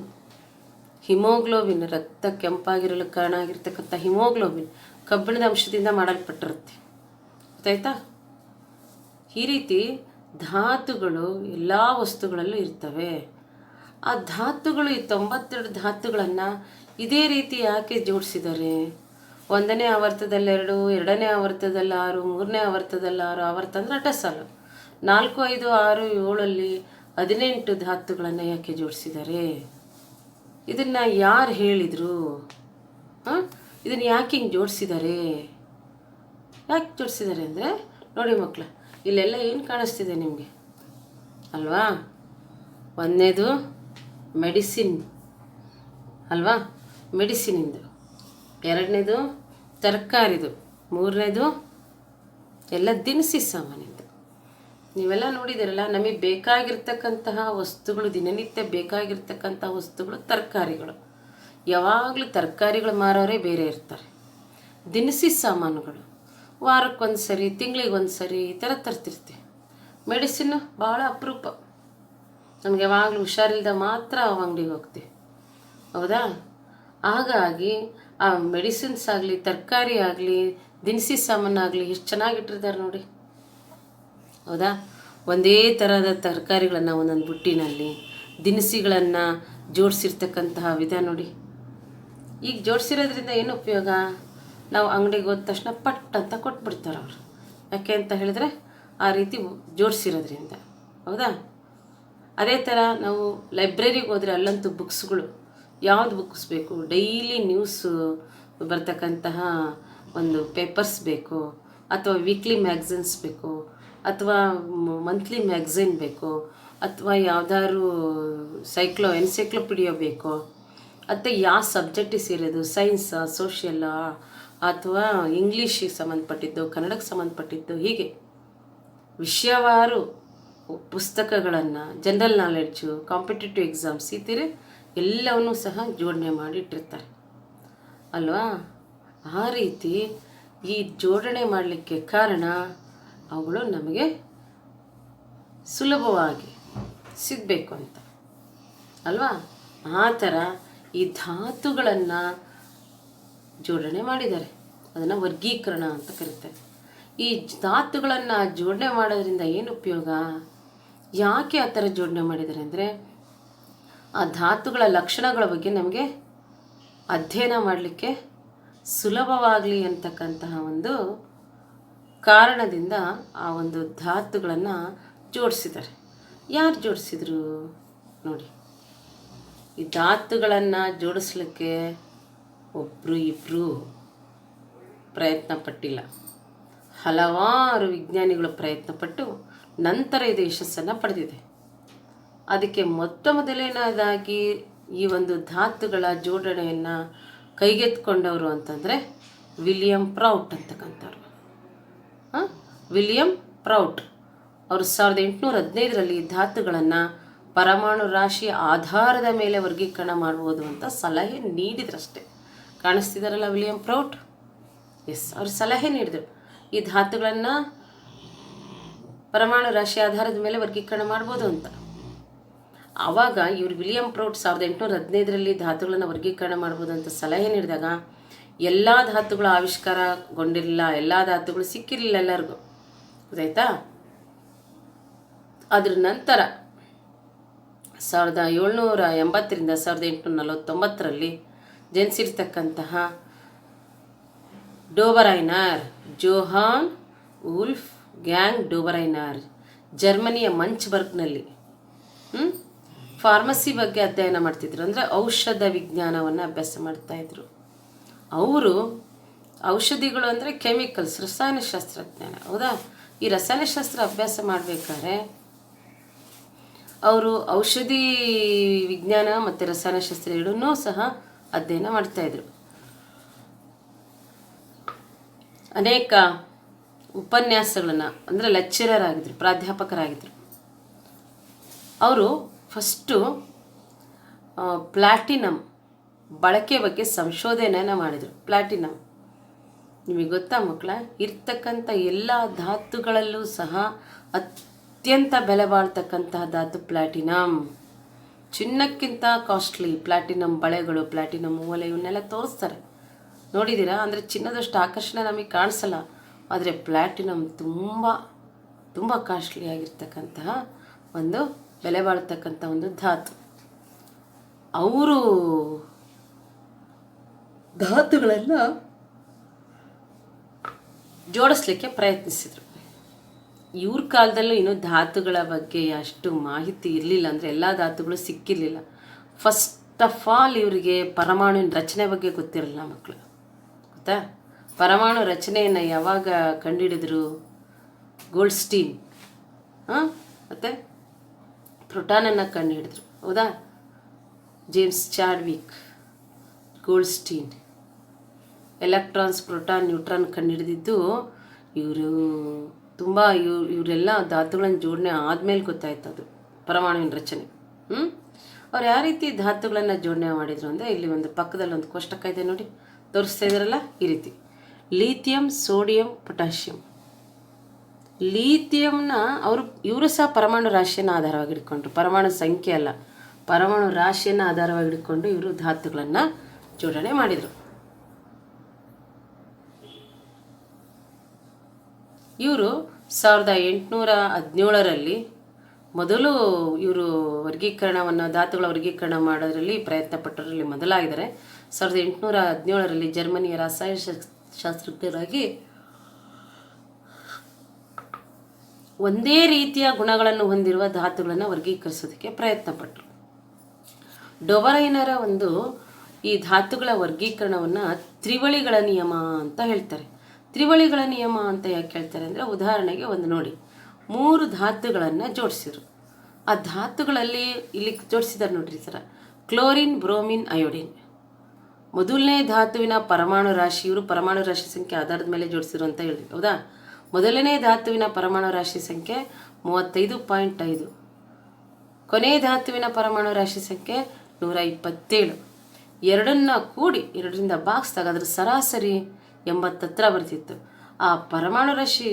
ಹಿಮೋಗ್ಲೋಬಿನ್. ರಕ್ತ ಕೆಂಪಾಗಿರಲು ಕಾರಣ ಆಗಿರ್ತಕ್ಕಂಥ ಹಿಮೋಗ್ಲೋಬಿನ್ ಕಬ್ಬಿಣದ ಅಂಶದಿಂದ ಮಾಡಲ್ಪಟ್ಟಿರುತ್ತೆ. ಗೊತ್ತಾಯ್ತಾ? ಈ ರೀತಿ ಧಾತುಗಳು ಎಲ್ಲ ವಸ್ತುಗಳಲ್ಲೂ ಇರ್ತವೆ. ಆ ಧಾತುಗಳು, ಈ 92 ಧಾತುಗಳನ್ನು ಇದೇ ರೀತಿ ಯಾಕೆ ಜೋಡಿಸಿದ್ದಾರೆ? 1ನೇ ಆವರ್ತದಲ್ಲಿ 2, 2ನೇ ಆವರ್ತದಲ್ಲಿ 6, 3ನೇ ಆವರ್ತದಲ್ಲಿ 6. ಆವರ್ತ ಅಂದರೆ ಅಡ್ಡ ಸಾಲು. 4 5 6 7 18 ಧಾತುಗಳನ್ನು ಯಾಕೆ ಜೋಡಿಸಿದ್ದಾರೆ? ಇದನ್ನು ಯಾರು ಹೇಳಿದರು? ಇದನ್ನು ಯಾಕೆ ಹಿಂಗೆ ಜೋಡಿಸಿದ್ದಾರೆ? ಯಾಕೆ ಜೋಡಿಸಿದ್ದಾರೆ ಅಂದರೆ ನೋಡಿ ಮಕ್ಕಳ, ಇಲ್ಲೆಲ್ಲ ಏನು ಕಾಣಿಸ್ತಿದೆ ನಿಮಗೆ ಅಲ್ವಾ? 1ನೇದು ಮೆಡಿಸಿನ್ ಅಲ್ವಾ, ಮೆಡಿಸಿನಿಂದು. 2ನೇದು ತರಕಾರಿದು. 3ನೇದು ಎಲ್ಲ ದಿನಸಿ ಸಾಮಾನಿಂದು. ನೀವೆಲ್ಲ ನೋಡಿದಿರಲ್ಲ, ನಮಗೆ ಬೇಕಾಗಿರ್ತಕ್ಕಂತಹ ವಸ್ತುಗಳು, ದಿನನಿತ್ಯ ಬೇಕಾಗಿರ್ತಕ್ಕಂಥ ವಸ್ತುಗಳು ತರಕಾರಿಗಳು. ಯಾವಾಗಲೂ ತರಕಾರಿಗಳು ಮಾರೋರೇ ಬೇರೆ ಇರ್ತಾರೆ. ದಿನಸಿ ಸಾಮಾನುಗಳು ವಾರಕ್ಕೊಂದು ಸರಿ, ತಿಂಗಳಿಗೊಂದು ಸರಿ ಈ ಥರ ತರ್ತಿರ್ತೀವಿ. ಮೆಡಿಸಿನ್ನು ಭಾಳ ಅಪರೂಪ. ನಮಗೆ ಯಾವಾಗಲೂ ಹುಷಾರಿಲ್ಲದ ಮಾತ್ರ ಅವು ಅಂಗಡಿಗೆ ಹೋಗ್ತೀವಿ. ಹೌದಾ? ಹಾಗಾಗಿ ಆ ಮೆಡಿಸಿನ್ಸ್ ಆಗಲಿ, ತರಕಾರಿ ಆಗಲಿ, ದಿನಸಿ ಸಾಮಾನಾಗಲಿ ಎಷ್ಟು ಚೆನ್ನಾಗಿಟ್ಟಿರ್ತಾರೆ ನೋಡಿ. ಹೌದಾ? ಒಂದೇ ಥರದ ತರಕಾರಿಗಳನ್ನು ಒಂದೊಂದು ಬುಟ್ಟಿನಲ್ಲಿ, ದಿನಸಿಗಳನ್ನು ಜೋಡಿಸಿರ್ತಕ್ಕಂತಹ ವಿಧ ನೋಡಿ. ಈಗ ಜೋಡಿಸಿರೋದ್ರಿಂದ ಏನು ಉಪಯೋಗ? ನಾವು ಅಂಗಡಿಗೆ ಹೋದ ತಕ್ಷಣ ಪಟ್ ಅಂತ ಕೊಟ್ಬಿಡ್ತಾರೆ ಅವರು. ಯಾಕೆ ಅಂತ ಹೇಳಿದ್ರೆ ಆ ರೀತಿ ಜೋಡಿಸಿರೋದ್ರಿಂದ. ಹೌದಾ? ಅದೇ ಥರ ನಾವು ಲೈಬ್ರರಿಗೆ ಹೋದರೆ ಅಲ್ಲಂತೂ ಬುಕ್ಸ್ಗಳು, ಯಾವ್ದು ಬುಕ್ಸ್ ಬೇಕು? ಡೈಲಿ ನ್ಯೂಸು ಬರ್ತಕ್ಕಂತಹ ಒಂದು ಪೇಪರ್ಸ್ ಬೇಕು, ಅಥವಾ ವೀಕ್ಲಿ ಮ್ಯಾಗ್ಝಿನ್ಸ್ ಬೇಕು, ಅಥವಾ ಮಂತ್ಲಿ ಮ್ಯಾಗ್ಝಿನ್ ಬೇಕೋ, ಅಥವಾ ಯಾವ್ದಾದ್ರು ಎನ್ಸೈಕ್ಲೋಪೀಡಿಯಾ ಬೇಕೋ, ಅಥವಾ ಯಾವ ಸಬ್ಜೆಕ್ಟಿಗೆ ಸೇರೋದು, ಸೈನ್ಸಾ, ಸೋಷಿಯಲ್ಲಾ, ಅಥವಾ ಇಂಗ್ಲೀಷಿಗೆ ಸಂಬಂಧಪಟ್ಟಿದ್ದು, ಕನ್ನಡಕ್ಕೆ ಸಂಬಂಧಪಟ್ಟಿದ್ದು, ಹೀಗೆ ವಿಷಯವಾರು ಪುಸ್ತಕಗಳನ್ನು, ಜನರಲ್ ನಾಲೆಡ್ಜು, ಕಾಂಪಿಟೇಟಿವ್ ಎಕ್ಸಾಮ್ಸ್ ಈ ಥರ ಎಲ್ಲವನ್ನೂ ಸಹ ಜೋಡಣೆ ಮಾಡಿಟ್ಟಿರ್ತಾರೆ ಅಲ್ವಾ. ಆ ರೀತಿ ಈ ಜೋಡಣೆ ಮಾಡಲಿಕ್ಕೆ ಕಾರಣ ಅವುಗಳು ನಮಗೆ ಸುಲಭವಾಗಿ ಸಿಗಬೇಕು ಅಂತ ಅಲ್ವಾ. ಆ ಥರ ಈ ಧಾತುಗಳನ್ನು ಜೋಡಣೆ ಮಾಡಿದ್ದಾರೆ, ಅದನ್ನು ವರ್ಗೀಕರಣ ಅಂತ ಕರೀತಾರೆ. ಈ ಧಾತುಗಳನ್ನು ಜೋಡಣೆ ಮಾಡೋದ್ರಿಂದ ಏನು ಉಪಯೋಗ, ಯಾಕೆ ಆ ಥರ ಜೋಡಣೆ ಮಾಡಿದ್ದಾರೆ ಅಂದರೆ, ಆ ಧಾತುಗಳ ಲಕ್ಷಣಗಳ ಬಗ್ಗೆ ನಮಗೆ ಅಧ್ಯಯನ ಮಾಡಲಿಕ್ಕೆ ಸುಲಭವಾಗಲಿ ಅಂತಕ್ಕಂತಹ ಒಂದು ಕಾರಣದಿಂದ ಆ ಒಂದು ಧಾತುಗಳನ್ನು ಜೋಡಿಸಿದ್ದಾರೆ. ಯಾರು ಜೋಡಿಸಿದ್ರು ನೋಡಿ. ಈ ಧಾತುಗಳನ್ನು ಜೋಡಿಸ್ಲಿಕ್ಕೆ ಒಬ್ಬರು ಇಬ್ಬರು ಪ್ರಯತ್ನ ಪಟ್ಟಿಲ್ಲ, ಹಲವಾರು ವಿಜ್ಞಾನಿಗಳು ಪ್ರಯತ್ನಪಟ್ಟು ನಂತರ ಇದು ಯಶಸ್ಸನ್ನು ಪಡೆದಿದೆ. ಅದಕ್ಕೆ ಮೊದಲೇನಾದಾಗಿ ಈ ಒಂದು ಧಾತುಗಳ ಜೋಡಣೆಯನ್ನು ಕೈಗೆತ್ಕೊಂಡವರು ಅಂತಂದರೆ ವಿಲಿಯಂ ಪ್ರೌಟ್ ಅಂತಕ್ಕಂಥವ್ರು. ವಿಲಿಯಂ ಪ್ರೌಟ್ ಅವರು 1815ರಲ್ಲಿ ಧಾತುಗಳನ್ನು ಪರಮಾಣು ರಾಶಿಯ ಆಧಾರದ ಮೇಲೆ ವರ್ಗೀಕರಣ ಮಾಡ್ಬೋದು ಅಂತ ಸಲಹೆ ನೀಡಿದ್ರಷ್ಟೇ. ಕಾಣಿಸ್ತಿದಾರಲ್ಲ ವಿಲಿಯಂ ಪ್ರೌಟ್, ಅವರು ಸಲಹೆ ನೀಡಿದರು ಈ ಧಾತುಗಳನ್ನು ಪರಮಾಣು ರಾಶಿ ಆಧಾರದ ಮೇಲೆ ವರ್ಗೀಕರಣ ಮಾಡ್ಬೋದು ಅಂತ. ಆವಾಗ ಇವರು ವಿಲಿಯಂ ಪ್ರೌಟ್ 1815ರಲ್ಲಿ ಧಾತುಗಳನ್ನು ವರ್ಗೀಕರಣ ಮಾಡ್ಬೋದು ಅಂತ ಸಲಹೆ ನೀಡಿದಾಗ ಎಲ್ಲ ಧಾತುಗಳು ಆವಿಷ್ಕಾರಗೊಂಡಿರಲಿಲ್ಲ, ಎಲ್ಲ ಧಾತುಗಳು ಸಿಕ್ಕಿರಲಿಲ್ಲ ಎಲ್ಲರಿಗೂ, ಗೊತ್ತಾಯ್ತಾ. ಅದ್ರ ನಂತರ 1780ರಿಂದ 1849ರಲ್ಲಿ ಜನಿಸಿರ್ತಕ್ಕಂತಹ ಡೋಬರೈನರ್, ಜೋಹಾನ್ ವುಲ್ಫ್ ಗ್ಯಾಂಗ್ ಡೋಬರೈನರ್, ಜರ್ಮನಿಯ ಮಂಚ್ಬರ್ಗ್ನಲ್ಲಿ ಫಾರ್ಮಸಿ ಬಗ್ಗೆ ಅಧ್ಯಯನ ಮಾಡ್ತಿದ್ರು, ಅಂದರೆ ಔಷಧ ವಿಜ್ಞಾನವನ್ನು ಅಭ್ಯಾಸ ಮಾಡ್ತಾಯಿದ್ರು. ಅವರು ಔಷಧಿಗಳು ಅಂದರೆ ಕೆಮಿಕಲ್ಸ್, ರಸಾಯನಶಾಸ್ತ್ರಜ್ಞಾನ, ಹೌದಾ. ಈ ರಸಾಯನಶಾಸ್ತ್ರ ಅಭ್ಯಾಸ ಮಾಡಬೇಕಾದ್ರೆ ಅವರು ಔಷಧಿ ವಿಜ್ಞಾನ ಮತ್ತು ರಸಾಯನಶಾಸ್ತ್ರ ಎರಡನ್ನೂ ಸಹ ಅಧ್ಯಯನ ಮಾಡ್ತಾಯಿದ್ರು. ಅನೇಕ ಉಪನ್ಯಾಸಗಳನ್ನು, ಅಂದರೆ ಲೆಕ್ಚರರ್ ಆಗಿದ್ರು, ಪ್ರಾಧ್ಯಾಪಕರಾಗಿದ್ದರು. ಅವರು ಫಸ್ಟು ಪ್ಲಾಟಿನಮ್ ಬಳಕೆ ಬಗ್ಗೆ ಸಂಶೋಧನೆಯನ್ನು ಮಾಡಿದರು. ಪ್ಲಾಟಿನಮ್ ನಿಮಗೆ ಗೊತ್ತಾ ಮಕ್ಕಳ, ಇರ್ತಕ್ಕಂಥ ಎಲ್ಲ ಧಾತುಗಳಲ್ಲೂ ಸಹ ಅತ್ಯಂತ ಬೆಲೆ ಬಾಳ್ತಕ್ಕಂತಹ ಧಾತು ಪ್ಲಾಟಿನಮ್. ಚಿನ್ನಕ್ಕಿಂತ ಕಾಸ್ಟ್ಲಿ ಪ್ಲಾಟಿನಮ್ ಬಳೆಗಳು, ಪ್ಲಾಟಿನಮ್ ಓಲೆ ಇವನ್ನೆಲ್ಲ ತೋರಿಸ್ತಾರೆ, ನೋಡಿದ್ದೀರಾ. ಅಂದರೆ ಚಿನ್ನದಷ್ಟು ಆಕರ್ಷಣೆ ನಮಗೆ ಕಾಣಿಸಲ್ಲ, ಆದರೆ ಪ್ಲಾಟಿನಮ್ ತುಂಬ ತುಂಬ ಕಾಸ್ಟ್ಲಿ ಆಗಿರ್ತಕ್ಕಂತಹ ಒಂದು ಬೆಲೆ ಬಾಳ್ತಕ್ಕಂಥ ಒಂದು ಧಾತು. ಅವರು ಧಾತುಗಳನ್ನು ಜೋಡಿಸ್ಲಿಕ್ಕೆ ಪ್ರಯತ್ನಿಸಿದರು. ಇವ್ರ ಕಾಲದಲ್ಲೂ ಇನ್ನೂ ಧಾತುಗಳ ಬಗ್ಗೆ ಅಷ್ಟು ಮಾಹಿತಿ ಇರಲಿಲ್ಲ, ಅಂದರೆ ಎಲ್ಲ ಧಾತುಗಳು ಸಿಕ್ಕಿರಲಿಲ್ಲ. ಫಸ್ಟ್ ಆಫ್ ಆಲ್ ಇವರಿಗೆ ಪರಮಾಣುವಿನ ರಚನೆ ಬಗ್ಗೆ ಗೊತ್ತಿರಲಿಲ್ಲ ಮಕ್ಕಳು, ಗೊತ್ತಾ. ಪರಮಾಣು ರಚನೆಯನ್ನು ಯಾವಾಗ ಕಂಡುಹಿಡಿದ್ರು, ಗೋಲ್ಡ್ಸ್ಟೀನ್, ಮತ್ತು ಪ್ರೋಟಾನನ್ನು ಕಂಡುಹಿಡಿದ್ರು, ಹೌದಾ. James Chadwick, Goldstein. Electrons, proton, neutron ಕಂಡುಹಿಡಿದಿದ್ದು ಇವರು ತುಂಬ ಇವರೆಲ್ಲ ಧಾತುಗಳನ್ನು ಜೋಡಣೆ ಆದಮೇಲೆ ಗೊತ್ತಾಯ್ತು ಅದು ಪರಮಾಣುವಿನ ರಚನೆ. ಅವ್ರು ಯಾವ ರೀತಿ ಧಾತುಗಳನ್ನು ಜೋಡಣೆ ಮಾಡಿದರು ಅಂದರೆ, ಇಲ್ಲಿ ಒಂದು ಪಕ್ಕದಲ್ಲಿ ಒಂದು ಕೋಷ್ಟಕ ಇದೆ ನೋಡಿ, ತೋರಿಸ್ತಾ ಇದ್ದಾರಲ್ಲ ಈ ರೀತಿ. Lithium, sodium, potassium. ಲೀಥಿಯಂನ ಇವರು ಸಹ ಪರಮಾಣು ರಾಶಿಯನ್ನು ಆಧಾರವಾಗಿ ಇಟ್ಕೊಂಡ್ರು, ಪರಮಾಣು ಸಂಖ್ಯೆ ಅಲ್ಲ, ಪರಮಾಣು ರಾಶಿಯನ್ನು ಆಧಾರವಾಗಿ ಇಟ್ಕೊಂಡು ಇವರು ಧಾತುಗಳನ್ನು ಜೋಡಣೆ ಮಾಡಿದರು. ಇವರು 1817ರಲ್ಲಿ ಮೊದಲು ಇವರು ವರ್ಗೀಕರಣವನ್ನು, ಧಾತುಗಳ ವರ್ಗೀಕರಣ ಮಾಡೋದ್ರಲ್ಲಿ ಪ್ರಯತ್ನ ಪಟ್ಟರಲ್ಲಿ ಮೊದಲಾಗಿದ್ದಾರೆ. 1817ರಲ್ಲಿ ಜರ್ಮನಿಯ ರಸಾಯನಶಾಸ್ತ್ರಜ್ಞರಾಗಿ ಒಂದೇ ರೀತಿಯ ಗುಣಗಳನ್ನು ಹೊಂದಿರುವ ಧಾತುಗಳನ್ನು ವರ್ಗೀಕರಿಸೋದಕ್ಕೆ ಪ್ರಯತ್ನ ಪಟ್ಟರು. ಡೊಬರೈನರ ಈ ಧಾತುಗಳ ವರ್ಗೀಕರಣವನ್ನು ತ್ರಿವಳಿಗಳ ನಿಯಮ ಅಂತ ಹೇಳ್ತಾರೆ. ತ್ರಿವಳಿಗಳ ನಿಯಮ ಅಂತ ಯಾಕೆ ಹೇಳ್ತಾರೆ ಅಂದರೆ, ಉದಾಹರಣೆಗೆ ನೋಡಿ, 3 ಧಾತುಗಳನ್ನು ಜೋಡಿಸಿದ್ರು. ಆ ಧಾತುಗಳಲ್ಲಿ ಇಲ್ಲಿ ಜೋಡಿಸಿದ್ದಾರೆ ನೋಡ್ರಿ ಸರ, ಕ್ಲೋರಿನ್, ಬ್ರೋಮಿನ್, ಅಯೋಡಿನ್. ಮೊದಲನೇ ಧಾತುವಿನ ಪರಮಾಣು ರಾಶಿ, ಇವರು ಪರಮಾಣು ರಾಶಿ ಸಂಖ್ಯೆ ಆಧಾರದ ಮೇಲೆ ಜೋಡಿಸಿರು ಅಂತ ಹೇಳಿ, ಹೌದಾ. ಮೊದಲನೇ ಧಾತುವಿನ ಪರಮಾಣು ರಾಶಿ ಸಂಖ್ಯೆ 35.5. ಕೊನೆಯ ಧಾತುವಿನ ಪರಮಾಣು ರಾಶಿ ಸಂಖ್ಯೆ 127. ಎರಡನ್ನ ಕೂಡಿ 2ರಿಂದ ಭಾಗಿಸಿದಾಗ ಅದರ ಸರಾಸರಿ 80 ಹತ್ರ ಬರ್ತಿತ್ತು. ಆ ಪರಮಾಣು ರಾಶಿ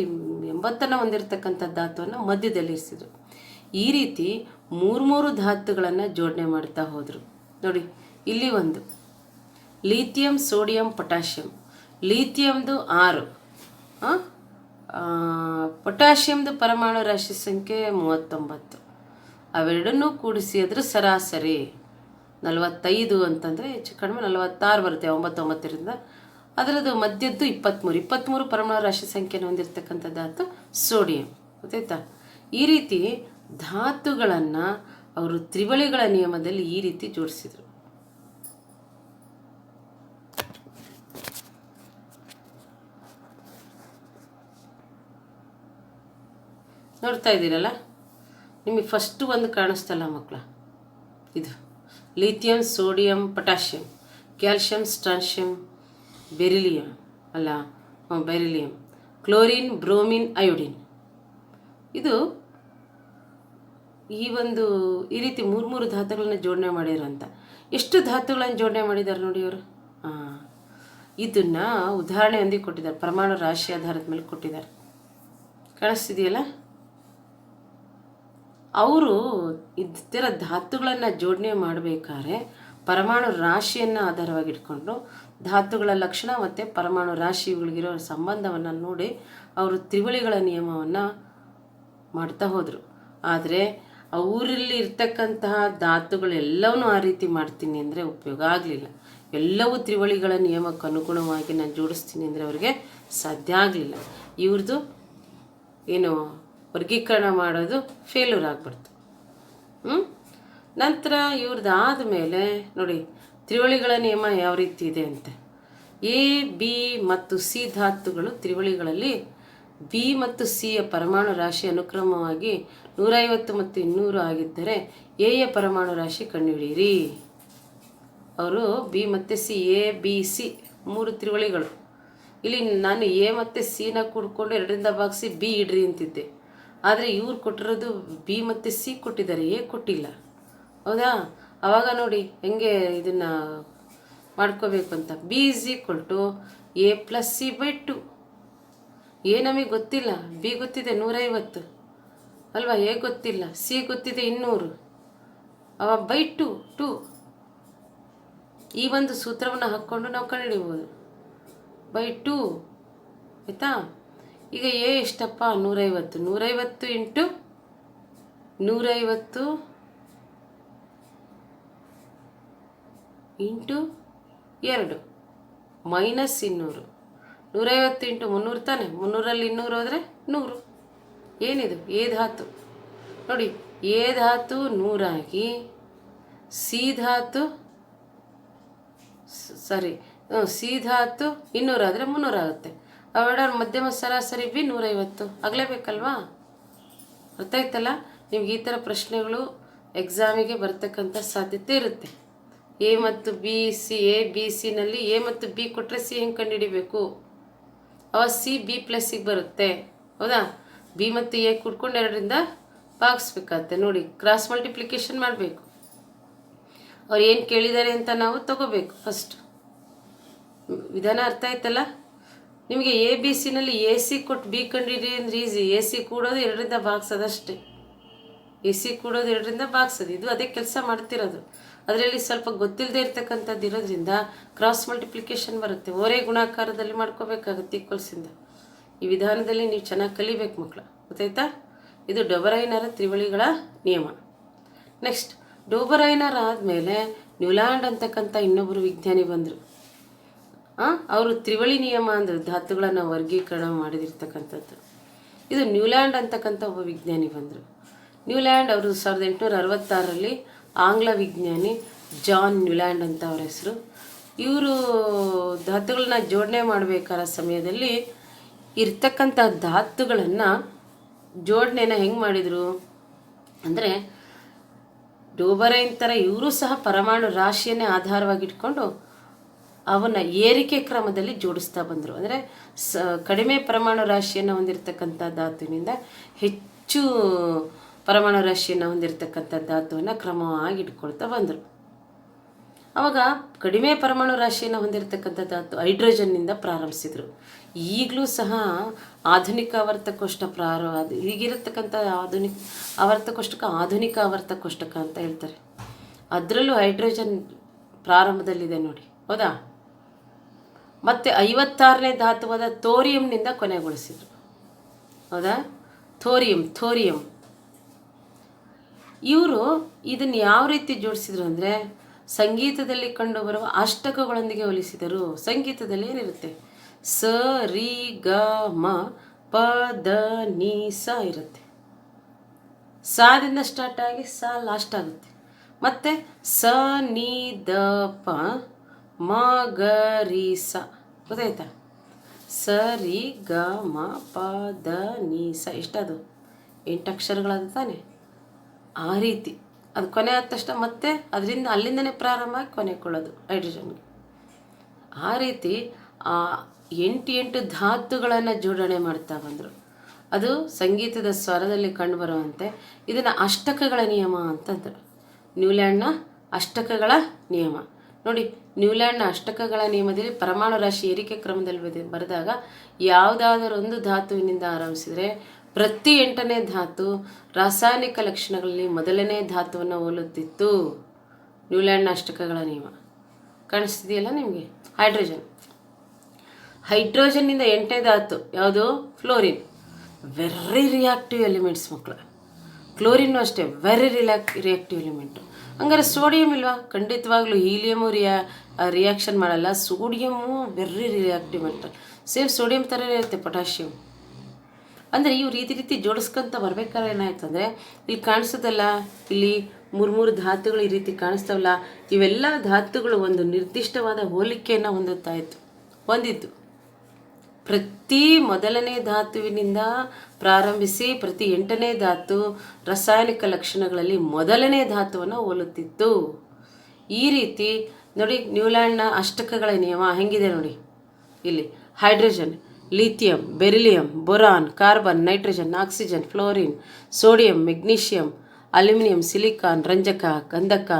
80 ಹೊಂದಿರತಕ್ಕಂಥ ಧಾತುವನ್ನು ಮಧ್ಯದಲ್ಲಿ ಇರಿಸಿದ್ರು. ಈ ರೀತಿ 3 ಧಾತುಗಳನ್ನು ಜೋಡಣೆ ಮಾಡ್ತಾ ಹೋದರು. ನೋಡಿ, ಇಲ್ಲಿ ಒಂದು ಲೀಥಿಯಂ, ಸೋಡಿಯಂ, ಪೊಟ್ಯಾಷಿಯಂ. ಲೀಥಿಯಮ್ದು 6, ಪೊಟ್ಯಾಷಿಯಮ್ದು ಪರಮಾಣು ರಾಶಿ ಸಂಖ್ಯೆ 39. ಅವೆರಡನ್ನೂ ಕೂಡಿಸಿ ಅದ್ರ ಸರಾಸರಿ 45 ಅಂತಂದರೆ ಹೆಚ್ಚು ಕಡಿಮೆ 46 ಬರುತ್ತೆ, 99ರಿಂದ. ಅದರದ್ದು ಮಧ್ಯದ್ದು 23 ಪರಮಾಣು ರಾಶಿ ಸಂಖ್ಯೆಯನ್ನು ಹೊಂದಿರತಕ್ಕಂಥ ಧಾತು ಸೋಡಿಯಂ, ಗೊತ್ತಾಯ್ತಾ. ಈ ರೀತಿ ಧಾತುಗಳನ್ನು ಅವರು ತ್ರಿವಳಿಗಳ ನಿಯಮದಲ್ಲಿ ಈ ರೀತಿ ಜೋಡಿಸಿದರು. ನೋಡ್ತಾ ಇದ್ದೀರಲ್ಲ, ನಿಮಗೆ ಫಸ್ಟು ಒಂದು ಕಾಣಿಸ್ತಲ್ಲ ಮಕ್ಕಳ, ಇದು lithium, sodium, potassium, calcium, strontium, beryllium beryllium, chlorine, bromine, iodine. ಇದು ಈ ರೀತಿ 3 ಧಾತುಗಳನ್ನ ಜೋಡಣೆ ಮಾಡಿರಂತ. ಎಷ್ಟು ಧಾತುಗಳನ್ನು ಜೋಡಣೆ ಮಾಡಿದ್ದಾರೆ ನೋಡಿ ಅವರು. ಇದನ್ನು ಉದಾಹರಣೆಯೊಂದಿಗೆ ಕೊಟ್ಟಿದ್ದಾರೆ, ಪರಮಾಣು ರಾಶಿ ಆಧಾರದ ಮೇಲೆ ಕೊಟ್ಟಿದ್ದಾರೆ. ಕಾಣಿಸ್ತಿದೆಯಲ್ಲ, ಅವರು ಇದರ ಧಾತುಗಳನ್ನು ಜೋಡಣೆ ಮಾಡಬೇಕಾದ್ರೆ ಪರಮಾಣು ರಾಶಿಯನ್ನು ಆಧಾರವಾಗಿ ಇಟ್ಕೊಂಡು ಧಾತುಗಳ ಲಕ್ಷಣ ಮತ್ತು ಪರಮಾಣು ರಾಶಿ ಇವುಗಳಿಗಿರೋ ಸಂಬಂಧವನ್ನು ನೋಡಿ ಅವರು ತ್ರಿವಳಿಗಳ ನಿಯಮವನ್ನು ಮಾಡ್ತಾ ಹೋದರು. ಆದರೆ ಅವರಲ್ಲಿ ಇರ್ತಕ್ಕಂತಹ ಧಾತುಗಳೆಲ್ಲವೂ ಆ ರೀತಿ ಮಾಡ್ತೀನಿ ಅಂದರೆ ಉಪಯೋಗ ಆಗಲಿಲ್ಲ. ಎಲ್ಲವೂ ತ್ರಿವಳಿಗಳ ನಿಯಮಕ್ಕೆ ಅನುಗುಣವಾಗಿ ನಾನು ಜೋಡಿಸ್ತೀನಿ ಅಂದರೆ ಅವರಿಗೆ ಸಾಧ್ಯ ಆಗಲಿಲ್ಲ. ಇವ್ರದ್ದು ಏನು ವರ್ಗೀಕರಣ ಮಾಡೋದು ಫೇಲ್ಯೂರ್ ಆಗಿಬಿಡ್ತು. ನಂತರ ಇವ್ರದ್ದು ಆದಮೇಲೆ ನೋಡಿ ತ್ರಿವಳಿಗಳ ನಿಯಮ ಯಾವ ರೀತಿ ಇದೆ ಅಂತ. ಎ, ಬಿ ಮತ್ತು ಸಿ ಧಾತುಗಳು ತ್ರಿವಳಿಗಳಲ್ಲಿ ಬಿ ಮತ್ತು ಸಿಯ ಪರಮಾಣು ರಾಶಿ ಅನುಕ್ರಮವಾಗಿ 150 ಮತ್ತು 200 ಆಗಿದ್ದರೆ ಎಯ ಪರಮಾಣು ರಾಶಿ ಕಂಡುಹಿಡಿಯಿರಿ. ಅವರು ಬಿ ಮತ್ತು ಸಿ, ಎ, ಬಿ, ಸಿ 3 ತ್ರಿವಳಿಗಳು. ಇಲ್ಲಿ ನಾನು ಎ ಮತ್ತು ಸಿನ ಕೂಡ್ಕೊಂಡು 2ರಿಂದ ಭಾಗಿಸಿ ಬಿ ಇಡ್ರಿ ಅಂತಿದ್ದೆ. ಆದರೆ ಇವ್ರು ಕೊಟ್ಟಿರೋದು ಬಿ ಮತ್ತು ಸಿ ಕೊಟ್ಟಿದ್ದಾರೆ, ಎ ಕೊಟ್ಟಿಲ್ಲ, ಹೌದಾ. ಆವಾಗ ನೋಡಿ ಹೆಂಗೆ ಇದನ್ನು ಮಾಡ್ಕೋಬೇಕು ಅಂತ. B is equal to A plus C by 2. A ನಮಗೆ ಗೊತ್ತಿಲ್ಲ, ಬಿ ಗೊತ್ತಿದೆ 150 ಅಲ್ವಾ, ಎ ಗೊತ್ತಿಲ್ಲ, ಸಿ ಗೊತ್ತಿದೆ 200, ಅವ ಬೈ 2. ಈ ಒಂದು ಸೂತ್ರವನ್ನು ಹಾಕ್ಕೊಂಡು ನಾವು ಕಂಡುಹಿಡಿಬೋದು, ಬೈ 2, ಆಯಿತಾ. ಈಗ ಎ ಎಷ್ಟಪ್ಪ, 150. 150 ಇಂಟು 150 ಇಂಟು 2 ಮೈನಸ್ 200. 150 ಇಂಟು 300 ತಾನೆ, 300ರಲ್ಲಿ 200 ಹೋದರೆ 100. ಏನಿದು ಎ ಧಾತು ನೋಡಿ, ಎ ಧಾತು 100 ಆಗಿ ಸಿ ಧಾತು 200 ಆದರೆ 300 ಆಗುತ್ತೆ. ಅವೆರಡರ ಮಧ್ಯಮ ಸರಾಸರಿ ಬಿ 150 ಆಗಲೇಬೇಕಲ್ವಾ. ಅರ್ಥ ಆಯ್ತಲ್ಲ. ನಿಮ್ಗೆ ಈ ಥರ ಪ್ರಶ್ನೆಗಳು ಎಕ್ಸಾಮಿಗೆ ಬರ್ತಕ್ಕಂಥ ಸಾಧ್ಯತೆ ಇರುತ್ತೆ. ಎ ಮತ್ತು ಬಿ ಸಿ, ಎ ಬಿ ಸಿನಲ್ಲಿ ಎ ಮತ್ತು ಬಿ ಕೊಟ್ಟರೆ ಸಿ ಹೆಂಗೆ ಕಂಡುಹಿಡಿಬೇಕು, ಅವ ಸಿ ಬಿ ಪ್ಲಸ್ಸಿಗೆ ಬರುತ್ತೆ, ಹೌದಾ. ಬಿ ಮತ್ತು ಎ ಕೂಡ್ಕೊಂಡು 2ರಿಂದ ಭಾಗಿಸ್ಬೇಕಾಗತ್ತೆ. ನೋಡಿ ಕ್ರಾಸ್ ಮಲ್ಟಿಪ್ಲಿಕೇಶನ್ ಮಾಡಬೇಕು. ಅವ್ರು ಏನು ಕೇಳಿದ್ದಾರೆ ಅಂತ ನಾವು ತಗೋಬೇಕು ಫಸ್ಟ್. ವಿಧಾನ ಅರ್ಥ ಆಯ್ತಲ್ಲ ನಿಮಗೆ. ಎ ಬಿ ಸಿನಲ್ಲಿ ಎ ಸಿ ಕೊಟ್ಟು ಬಿ ಕಂಡಿಡಿ ಅಂದ್ರೆ ಈಸಿ. ಎ ಸಿ ಕೂಡೋದು 2ರಿಂದ ಭಾಗಿಸೋದಷ್ಟೇ. ಎ ಸಿ ಕೂಡೋದು 2ರಿಂದ ಭಾಗಿಸೋದು, ಇದು ಅದೇ ಕೆಲಸ ಮಾಡ್ತಿರೋದು. ಅದರಲ್ಲಿ ಸ್ವಲ್ಪ ಗೊತ್ತಿಲ್ಲದೆ ಇರ್ತಕ್ಕಂಥದ್ದು ಇರೋದ್ರಿಂದ ಕ್ರಾಸ್ ಮಲ್ಟಿಪ್ಲಿಕೇಶನ್ ಬರುತ್ತೆ. ಓರೇ ಗುಣಾಕಾರದಲ್ಲಿ ಮಾಡ್ಕೋಬೇಕಾಗುತ್ತೆ ಈಕ್ವಲ್ಸಿಂದ. ಈ ವಿಧಾನದಲ್ಲಿ ನೀವು ಚೆನ್ನಾಗಿ ಕಲಿಬೇಕು ಮಕ್ಕಳು, ಗೊತ್ತಾಯ್ತಾ. ಇದು ಡೊಬರೈನರ ತ್ರಿವಳಿಗಳ ನಿಯಮ. ನೆಕ್ಸ್ಟ್ ಡೋಬರೈನರ್ ಆದಮೇಲೆ ನ್ಯೂಲ್ಯಾಂಡ್ ಅಂತಕ್ಕಂಥ ಇನ್ನೊಬ್ಬರು ವಿಜ್ಞಾನಿ ಬಂದರು. ಅವರು ತ್ರಿವಳಿ ನಿಯಮ ಅಂದರೆ ಧಾತುಗಳನ್ನು ವರ್ಗೀಕರಣ ಮಾಡಿದಿರ್ತಕ್ಕಂಥದ್ದು. ಇದು ನ್ಯೂಲ್ಯಾಂಡ್ ಅಂತಕ್ಕಂಥ ಒಬ್ಬ ವಿಜ್ಞಾನಿ ಬಂದರು. ನ್ಯೂಲ್ಯಾಂಡ್ ಅವರು 1866ರಲ್ಲಿ ಆಂಗ್ಲ ವಿಜ್ಞಾನಿ ಜಾನ್ ನ್ಯೂಲ್ಯಾಂಡ್ ಅಂತ ಅವರ ಹೆಸರು. ಇವರು ಧಾತುಗಳನ್ನ ಜೋಡಣೆ ಮಾಡಬೇಕಾದ ಸಮಯದಲ್ಲಿ ಇರ್ತಕ್ಕಂಥ ಧಾತುಗಳನ್ನು ಜೋಡಣೆನ ಹೆಂಗೆ ಮಾಡಿದರು ಅಂದರೆ ಡೋಬರೈನ್ ಥರ ಇವರು ಸಹ ಪರಮಾಣು ರಾಶಿಯನ್ನೇ ಆಧಾರವಾಗಿಟ್ಕೊಂಡು ಅವನ್ನ ಏರಿಕೆ ಕ್ರಮದಲ್ಲಿ ಜೋಡಿಸ್ತಾ ಬಂದರು. ಅಂದರೆ ಕಡಿಮೆ ಪರಮಾಣು ರಾಶಿಯನ್ನು ಹೊಂದಿರತಕ್ಕಂಥ ಧಾತುವಿನಿಂದ ಹೆಚ್ಚು ಪರಮಾಣು ರಾಶಿಯನ್ನು ಹೊಂದಿರತಕ್ಕಂಥ ಧಾತುವನ್ನು ಕ್ರಮವಾಗಿ ಇಟ್ಕೊಳ್ತಾ ಬಂದರು. ಆವಾಗ ಕಡಿಮೆ ಪರಮಾಣು ರಾಶಿಯನ್ನು ಹೊಂದಿರತಕ್ಕಂಥ ಧಾತು ಹೈಡ್ರೋಜನ್ನಿಂದ ಪ್ರಾರಂಭಿಸಿದರು. ಈಗಲೂ ಸಹ ಆಧುನಿಕ ಆವರ್ತಕೋಷ್ಟ ಈಗಿರತಕ್ಕಂಥ ಆವರ್ತಕೋಷ್ಟಕ ಆಧುನಿಕ ಆವರ್ತಕೋಷ್ಟಕ ಅಂತ ಹೇಳ್ತಾರೆ. ಅದರಲ್ಲೂ ಹೈಡ್ರೋಜನ್ ಪ್ರಾರಂಭದಲ್ಲಿದೆ ನೋಡಿ, ಹೌದಾ. ಮತ್ತು 56ನೇ ಧಾತುವಾದ ಥೋರಿಯಂನಿಂದ ಕೊನೆಗೊಳಿಸಿದರು, ಹೌದಾ. ಥೋರಿಯಂ ಇವರು ಇದನ್ನು ಯಾವ ರೀತಿ ಜೋಡಿಸಿದ್ರು ಅಂದರೆ ಸಂಗೀತದಲ್ಲಿ ಕಂಡುಬರುವ ಅಷ್ಟಕಗಳೊಂದಿಗೆ ಹೋಲಿಸಿದರು. ಸಂಗೀತದಲ್ಲಿ ಏನಿರುತ್ತೆ, ಸ ರಿ ಗ ಮ ಪ ದ ನಿ ಸ ಇರುತ್ತೆ. ಸಾದಿಂದ ಸ್ಟಾರ್ಟ್ ಆಗಿ ಸ ಲಾಸ್ಟ್ ಆಗುತ್ತೆ. ಮತ್ತು ಸ ನಿ ದ ಪ ಮ ಗ ರಿ ಸ, ಗೊತ್ತಾಯ್ತಾ. ಸ ರಿ ಗ ಮ ಪ ದ ನಿ ಸ ಎಷ್ಟದು 8 ಅಕ್ಷರಗಳಾದ ತಾನೆ. ಆ ರೀತಿ ಅದು ಕೊನೆ ಆದ ತಕ್ಷಣ ಮತ್ತೆ ಅದರಿಂದ ಅಲ್ಲಿಂದನೇ ಪ್ರಾರಂಭ ಆಗಿ ಕೊನೆಕೊಳ್ಳೋದು ಹೈಡ್ರೋಜನ್ಗೆ. ಆ ರೀತಿ 8 ಧಾತುಗಳನ್ನು ಜೋಡಣೆ ಮಾಡ್ತಾ ಬಂದರು. ಅದು ಸಂಗೀತದ ಸ್ವರದಲ್ಲಿ ಕಂಡುಬರುವಂತೆ ಇದನ್ನು ಅಷ್ಟಕಗಳ ನಿಯಮ ಅಂತಂದರು. ನ್ಯೂಲ್ಯಾಂಡ್ನ ಅಷ್ಟಕಗಳ ನಿಯಮ ನೋಡಿ. ನ್ಯೂಲ್ಯಾಂಡ್ನ ಅಷ್ಟಕಗಳ ನಿಯಮದಲ್ಲಿ ಪರಮಾಣು ರಾಶಿ ಏರಿಕೆ ಕ್ರಮದಲ್ಲಿ ಬರೆದಾಗ ಯಾವುದಾದರೂ ಒಂದು ಧಾತುವಿನಿಂದ ಆರಂಭಿಸಿದರೆ ಪ್ರತಿ 8ನೇ ಧಾತು ರಾಸಾಯನಿಕ ಲಕ್ಷಣಗಳಲ್ಲಿ ಮೊದಲನೇ ಧಾತುವನ್ನು ಹೋಲುತ್ತಿತ್ತು. ನ್ಯೂಲ್ಯಾಂಡ್ನ ಅಷ್ಟಕಗಳ ನಿಯಮ ಕಾಣಿಸ್ತಿದೆಯಲ್ಲ ನಿಮಗೆ. ಹೈಡ್ರೋಜನ್ನಿಂದ 8ನೇ ಧಾತು ಯಾವುದು, ಫ್ಲೋರಿನ್. ವೆರಿ ರಿಯಾಕ್ಟಿವ್ ಎಲಿಮೆಂಟ್ಸ್ ಮಕ್ಕಳು. ಕ್ಲೋರಿನ್ನು ಅಷ್ಟೇ ವೆರಿ ರಿಯಾಕ್ಟಿವ್ ಎಲಿಮೆಂಟು. ಹಂಗಾರೆ ಸೋಡಿಯಂ ಇಲ್ವಾ, ಖಂಡಿತವಾಗ್ಲೂ ಹೀಲಿಯಮು ರಿಯಾಕ್ಷನ್ ಮಾಡಲ್ಲ. Sodium very reactive metal, same sodium ಥರನೇ ಇರುತ್ತೆ ಪೊಟ್ಯಾಷಿಯಮ್. ಅಂದರೆ ಇವ್ರು ಈ ರೀತಿ ಜೋಡಿಸ್ಕೊಂತ ಬರ್ಬೇಕಾದ್ರೆ ಏನಾಯ್ತು ಅಂದರೆ ಇಲ್ಲಿ ಕಾಣಿಸೋದಲ್ಲ, ಇಲ್ಲಿ 3 ಧಾತುಗಳು ಈ ರೀತಿ ಕಾಣಿಸ್ತಾವಲ್ಲ, ಇವೆಲ್ಲ ಧಾತುಗಳು ಒಂದು ನಿರ್ದಿಷ್ಟವಾದ ಹೋಲಿಕೆಯನ್ನು ಹೊಂದಿದ್ದು. ಪ್ರತಿ ಮೊದಲನೇ ಧಾತುವಿನಿಂದ ಪ್ರಾರಂಭಿಸಿ ಪ್ರತಿ 8ನೇ ಧಾತು ರಾಸಾಯನಿಕ ಲಕ್ಷಣಗಳಲ್ಲಿ ಮೊದಲನೇ ಧಾತುವನ್ನು ಹೋಲುತ್ತಿತ್ತು. ಈ ರೀತಿ ನೋಡಿ ನ್ಯೂಲ್ಯಾಂಡ್ನ ಅಷ್ಟಕಗಳ ನಿಯಮ ಹೆಂಗಿದೆ ನೋಡಿ. ಇಲ್ಲಿ hydrogen, lithium, beryllium, boron, carbon, nitrogen, oxygen, fluorine, sodium, magnesium, aluminium, silicon, ರಂಜಕ, ಗಂಧಕ,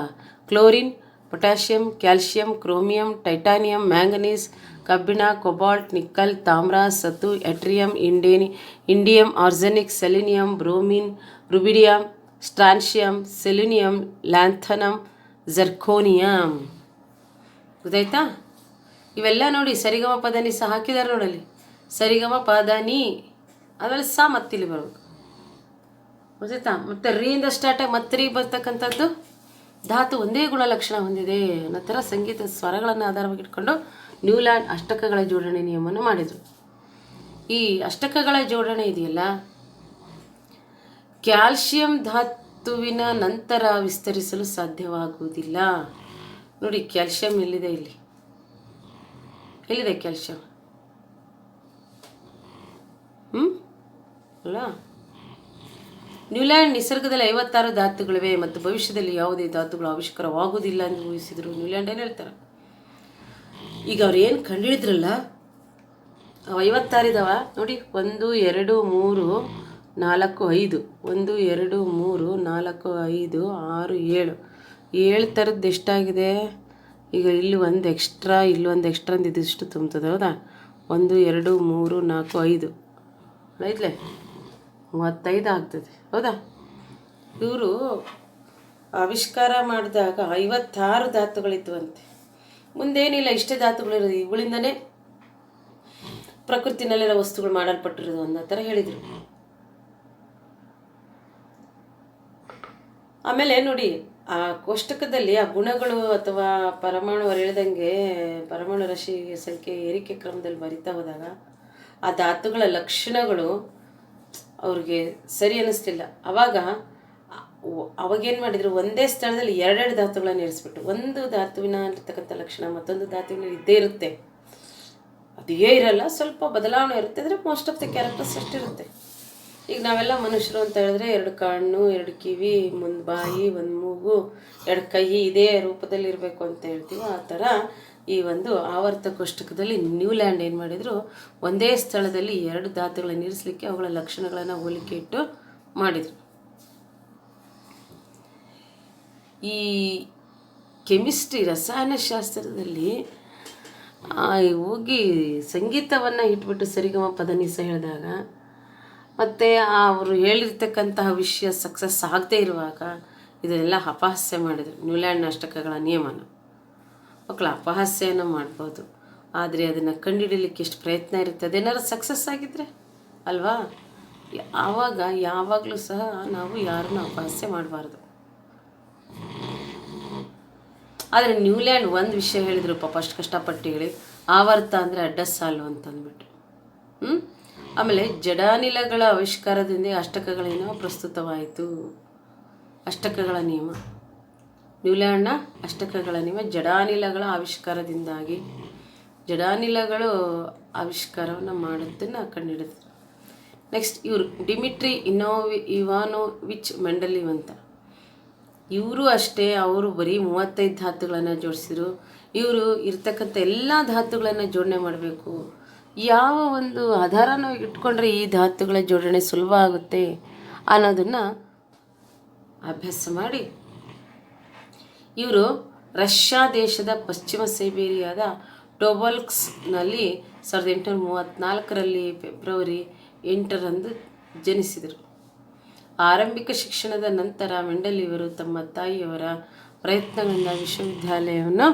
chlorine, potassium, calcium, chromium, titanium, manganese, ಕಬ್ಬಿಣ, ಕೊಬಾಲ್ಟ್, ನಿಕ್ಕಲ್, ತಾಮ್ರ, ಸತು, yttrium, indium, arsenic, selenium, bromine, rubidium, strontium, selenium, lanthanum, zirconium. ಗೊತ್ತಾಯ್ತಾ. ಇವೆಲ್ಲ ನೋಡಿ ಸರಿಗಮ ಪದನಿ ಸಹ ಹಾಕಿದ್ದಾರೆ ನೋಡಲ್ಲಿ. ಸರಿಗಮ ಪದನಿ ಆಮೇಲೆ ಸ ಮತ್ತಿಲ್ಲಿ ಬರಬೇಕು, ಗೊತ್ತಾಯ್ತಾ. ಮತ್ತು ರೀಯಿಂದ ಸ್ಟಾರ್ಟ್ ಆಗಿ ಮತ್ತೆ ರೀ ಬರ್ತಕ್ಕಂಥದ್ದು ಧಾತು ಒಂದೇ ಗುಣಲಕ್ಷಣ ಹೊಂದಿದೆ ಅನ್ನೋ ಥರ ಸಂಗೀತದ ಸ್ವರಗಳನ್ನು ಆಧಾರವಾಗಿಟ್ಕೊಂಡು ನ್ಯೂಲ್ಯಾಂಡ್ ಅಷ್ಟಕಗಳ ಜೋಡಣೆ ನಿಯಮವನ್ನು ಮಾಡಿದರು. ಈ ಅಷ್ಟಕಗಳ ಜೋಡಣೆ ಇದೆಯಲ್ಲ, ಕ್ಯಾಲ್ಶಿಯಂ ಧಾತುವಿನ ನಂತರ ವಿಸ್ತರಿಸಲು ಸಾಧ್ಯವಾಗುವುದಿಲ್ಲ. ನೋಡಿ ಕ್ಯಾಲ್ಶಿಯಂ ಎಲ್ಲಿದೆ, ಎಲ್ಲಿದೆ ಕ್ಯಾಲ್ಶಿಯಂ, ಅಲ್ಲ. ನ್ಯೂಲ್ಯಾಂಡ್ ನಿಸರ್ಗದಲ್ಲಿ 56 ಧಾತುಗಳಿವೆ ಮತ್ತು ಭವಿಷ್ಯದಲ್ಲಿ ಯಾವುದೇ ಧಾತುಗಳು ಆವಿಷ್ಕಾರವಾಗುವುದಿಲ್ಲ ಎಂದು ಊಹಿಸಿದರು. ನ್ಯೂಲ್ಯಾಂಡ್ ಏನು ಹೇಳ್ತಾರೆ, ಈಗ ಅವ್ರು ಏನು ಕಂಡುಹಿಡಿದ್ರಲ್ಲ 56 ಇದಾವ ನೋಡಿ. 1 2 3 4 5 1 2 3 4 5 6 7 ಥರದ್ದು ಎಷ್ಟಾಗಿದೆ. ಈಗ ಇಲ್ಲಿ ಒಂದು ಎಕ್ಸ್ಟ್ರಾ ಅಂತ ಇದಿಷ್ಟು ತುಂಬ್ತದೆ, ಹೌದಾ. 1 2 3 4 5 ಐತ್ಲೆ 35 ಆಗ್ತದೆ, ಹೌದಾ. ಇವರು ಆವಿಷ್ಕಾರ ಮಾಡಿದಾಗ 56 ಧಾತುಗಳಿದ್ವಂತೆ. ಮುಂದೇನಿಲ್ಲ, ಇಷ್ಟೇ ಧಾತುಗಳಿರೋದು, ಇವುಗಳಿಂದನೇ ಪ್ರಕೃತಿನಲ್ಲಿರೋ ವಸ್ತುಗಳು ಮಾಡಲ್ಪಟ್ಟಿರೋದು ಅನ್ನೋ ಥರ ಹೇಳಿದರು. ಆಮೇಲೆ ನೋಡಿ ಆ ಕೋಷ್ಟಕದಲ್ಲಿ ಆ ಗುಣಗಳು ಅಥವಾ ಪರಮಾಣು ಅವರು ಹೇಳ್ದಂಗೆ ಪರಮಾಣು ರಾಶಿ ಸಂಖ್ಯೆ ಏರಿಕೆ ಕ್ರಮದಲ್ಲಿ ಬರಿತಾ ಹೋದಾಗ ಆ ಧಾತುಗಳ ಲಕ್ಷಣಗಳು ಅವ್ರಿಗೆ ಸರಿ ಅನ್ನಿಸ್ತಿಲ್ಲ. ಅವಾಗೇನು ಮಾಡಿದರು, ಒಂದೇ ಸ್ಥಳದಲ್ಲಿ 2 ಧಾತುಗಳನ್ನು ಇರಿಸ್ಬಿಟ್ಟು ಒಂದು ಧಾತುವಿನ ಇರ್ತಕ್ಕಂಥ ಲಕ್ಷಣ ಮತ್ತೊಂದು ಧಾತುವಿನ ಇದ್ದೇ ಇರುತ್ತೆ, ಅದೇ ಇರಲ್ಲ, ಸ್ವಲ್ಪ ಬದಲಾವಣೆ ಇರುತ್ತೆ. ಅಂದರೆ ಮೋಸ್ಟ್ ಆಫ್ ದ ಕ್ಯಾರೆಕ್ಟರ್ಸ್ ಅಷ್ಟಿರುತ್ತೆ. ಈಗ ನಾವೆಲ್ಲ ಮನುಷ್ಯರು ಅಂತ ಹೇಳಿದ್ರೆ 2 ಕಣ್ಣು, 2 ಕಿವಿ, ಒಂದು ಬಾಯಿ, ಒಂದು ಮೂಗು, 2 ಕೈ ಇದೇ ರೂಪದಲ್ಲಿ ಇರಬೇಕು ಅಂತ ಹೇಳ್ತೀವಿ. ಆ ಥರ ಈ ಒಂದು ಆವರ್ತ ಕೋಷ್ಟಕದಲ್ಲಿ ನ್ಯೂಲ್ಯಾಂಡ್ ಏನು ಮಾಡಿದರು, ಒಂದೇ ಸ್ಥಳದಲ್ಲಿ 2 ಧಾತುಗಳನ್ನು ಇರಿಸಲಿಕ್ಕೆ ಅವುಗಳ ಲಕ್ಷಣಗಳನ್ನು ಹೋಲಿಕೆ ಇಟ್ಟು ಮಾಡಿದರು. ಈ ಕೆಮಿಸ್ಟ್ರಿ ರಸಾಯನಶಾಸ್ತ್ರದಲ್ಲಿ ಹೋಗಿ ಸಂಗೀತವನ್ನು ಇಟ್ಬಿಟ್ಟು ಸರಿಗಮ ಪದನಿಸ ಹೇಳಿದಾಗ ಮತ್ತು ಅವರು ಹೇಳಿರ್ತಕ್ಕಂತಹ ವಿಷಯ ಸಕ್ಸಸ್ ಆಗದೇ ಇರುವಾಗ ಇದನ್ನೆಲ್ಲ ಅಪಹಾಸ್ಯ ಮಾಡಿದರು. ನ್ಯೂಲ್ಯಾಂಡ್ ಅಷ್ಟಕಗಳ ನಿಯಮನ ಮಕ್ಕಳು ಅಪಹಾಸ್ಯನ ಮಾಡ್ಬೋದು, ಆದರೆ ಅದನ್ನು ಕಂಡುಹಿಡಲಿಕ್ಕೆ ಎಷ್ಟು ಪ್ರಯತ್ನ ಇರುತ್ತೆ. ಅದೇನಾದ್ರು ಸಕ್ಸಸ್ ಆಗಿದ್ರೆ ಅಲ್ವಾ, ಆವಾಗ ಯಾವಾಗಲೂ ಸಹ ನಾವು ಯಾರನ್ನು ಅಪಹಾಸ್ಯ ಮಾಡಬಾರ್ದು. ಆದರೆ ನ್ಯೂಲ್ಯಾಂಡ್ ಒಂದು ವಿಷಯ ಹೇಳಿದರು ಪಾಪ, ಅಷ್ಟು ಕಷ್ಟಪಟ್ಟು ಹೇಳಿ, ಆವರ್ತ ಅಂದರೆ ಅಡ್ಡ ಸಾಲು ಅಂತಂದ್ಬಿಟ್ಟು. ಆಮೇಲೆ ಜಡಾನಿಲಗಳ ಆವಿಷ್ಕಾರದಿಂದ ಅಷ್ಟಕಗಳ ನಿಯಮ ಪ್ರಸ್ತುತವಾಯಿತು. ಅಷ್ಟಕಗಳ ನಿಯಮ, ನ್ಯೂಲ್ಯಾಂಡ್ನ ಅಷ್ಟಕಗಳ ನಿಯಮ ಜಡಾನಿಲಗಳ ಆವಿಷ್ಕಾರದಿಂದಾಗಿ, ಜಡಾನಿಲಗಳು ಆವಿಷ್ಕಾರವನ್ನು ಮಾಡೋದನ್ನು ಕಂಡುಹಿಡಿದ್ರು. ನೆಕ್ಸ್ಟ್ ಇವರು ಡಿಮಿಟ್ರಿ ಇವಾನೋವಿಚ್ ಮೆಂಡಲೀವ್ ಅಂತ, ಇವರು ಅಷ್ಟೇ, ಅವರು ಬರೀ 35 ಧಾತುಗಳನ್ನು ಜೋಡಿಸಿದ್ರು. ಇವರು ಇರ್ತಕ್ಕಂಥ ಎಲ್ಲ ಧಾತುಗಳನ್ನು ಜೋಡಣೆ ಮಾಡಬೇಕು, ಯಾವ ಒಂದು ಆಧಾರನ ಇಟ್ಕೊಂಡ್ರೆ ಈ ಧಾತುಗಳ ಜೋಡಣೆ ಸುಲಭ ಆಗುತ್ತೆ ಅನ್ನೋದನ್ನು ಅಭ್ಯಾಸ ಮಾಡಿ ಇವರು ರಷ್ಯಾ ದೇಶದ ಪಶ್ಚಿಮ ಸೈಬೇರಿಯಾದ ಟೋಬಲ್ಸ್ಕ್ನಲ್ಲಿ 1834ರಲ್ಲಿ ಫೆಬ್ರವರಿ 8ರಂದು ಜನಿಸಿದರು. ಆರಂಭಿಕ ಶಿಕ್ಷಣದ ನಂತರ ಮೆಂಡಲೀವರು ತಮ್ಮ ತಾಯಿಯವರ ಪ್ರಯತ್ನಗಳಿಂದ ವಿಶ್ವವಿದ್ಯಾಲಯವನ್ನು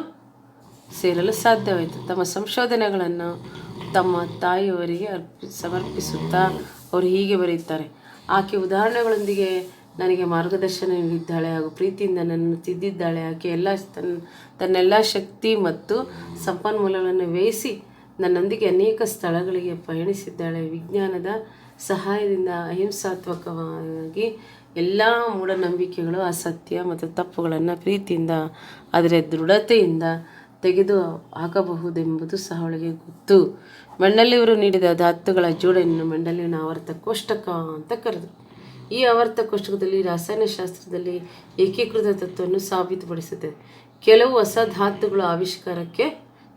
ಸೇರಲು ಸಾಧ್ಯವಾಯಿತು. ತಮ್ಮ ಸಂಶೋಧನೆಗಳನ್ನು ತಮ್ಮ ತಾಯಿಯವರಿಗೆ ಸಮರ್ಪಿಸುತ್ತಾ ಅವರು ಹೀಗೆ ಬರೆಯುತ್ತಾರೆ: ಆಕೆ ಉದಾಹರಣೆಗಳೊಂದಿಗೆ ನನಗೆ ಮಾರ್ಗದರ್ಶನ ನೀಡಿದ್ದಾಳೆ ಹಾಗೂ ಪ್ರೀತಿಯಿಂದ ನನ್ನನ್ನು ತಿದ್ದಿದ್ದಾಳೆ. ಆಕೆ ತನ್ನೆಲ್ಲ ಶಕ್ತಿ ಮತ್ತು ಸಂಪನ್ಮೂಲಗಳನ್ನು ವ್ಯಯಿಸಿ ನನ್ನೊಂದಿಗೆ ಅನೇಕ ಸ್ಥಳಗಳಿಗೆ ಪಯಣಿಸಿದ್ದಾಳೆ. ವಿಜ್ಞಾನದ ಸಹಾಯದಿಂದ ಅಹಿಂಸಾತ್ಮಕವಾಗಿ ಎಲ್ಲ ಮೂಢನಂಬಿಕೆಗಳು, ಅಸತ್ಯ ಮತ್ತು ತಪ್ಪುಗಳನ್ನು ಪ್ರೀತಿಯಿಂದ ಅದರ ದೃಢತೆಯಿಂದ ತೆಗೆದು ಹಾಕಬಹುದೆಂಬುದು ಸಹ ಅವಳಿಗೆ ಗೊತ್ತು. ಮೆಂಡಲೀವರು ನೀಡಿದ ಧಾತುಗಳ ಜೋಡಣೆಯನ್ನು ಮೆಂಡಲೀವ್ನ ಆವರ್ತ ಕೋಷ್ಟಕ ಅಂತ ಕರೆದರು. ಈ ಆವರ್ತ ಕೋಷ್ಟಕದಲ್ಲಿ ರಾಸಾಯನಶಾಸ್ತ್ರದಲ್ಲಿ ಏಕೀಕೃತ ತತ್ವವನ್ನು ಸಾಬೀತುಪಡಿಸುತ್ತದೆ. ಕೆಲವು ಹೊಸ ಧಾತುಗಳ ಆವಿಷ್ಕಾರಕ್ಕೆ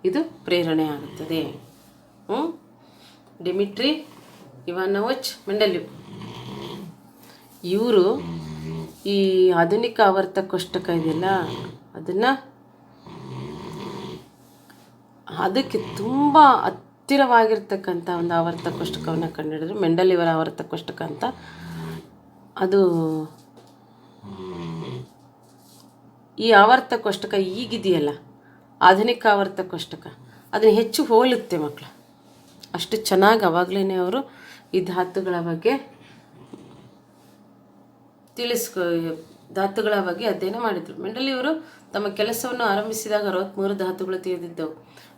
ಇದು ಪ್ರೇರಣೆ ಆಗುತ್ತದೆ. ಡಿಮಿಟ್ರಿ ಇವಾನೋವಿಚ್ ಮೆಂಡಲೀವ್ ಇವರು ಈ ಆಧುನಿಕ ಆವರ್ತ ಕೋಷ್ಟಕ ಇದೆಯಲ್ಲ, ಅದಕ್ಕೆ ತುಂಬ ಹತ್ತಿರವಾಗಿರ್ತಕ್ಕಂಥ ಒಂದು ಆವರ್ತ ಕೋಷ್ಟಕವನ್ನು ಕಂಡುಹಿಡಿದ್ರು. ಮೆಂಡಲೀವರ ಆವರ್ತ ಕೋಷ್ಟಕ ಅಂತ. ಅದು ಈ ಆವರ್ತ ಕೋಷ್ಟಕ ಈಗಿದೆಯಲ್ಲ, ಆಧುನಿಕ ಆವರ್ತ ಕೋಷ್ಟಕ, ಅದನ್ನು ಹೆಚ್ಚು ಹೋಲುತ್ತೆ ಮಕ್ಕಳು. ಅಷ್ಟು ಚೆನ್ನಾಗಿ ಆವಾಗಲೇ ಅವರು ಈ ಧಾತುಗಳ ಬಗ್ಗೆ ಧಾತುಗಳ ಬಗ್ಗೆ ಅಧ್ಯಯನ ಮಾಡಿದರು. ಮೆಂಡಲೀವರು ತಮ್ಮ ಕೆಲಸವನ್ನು ಆರಂಭಿಸಿದಾಗ 63 ಧಾತುಗಳು ತಿಳಿದಿದ್ದವು.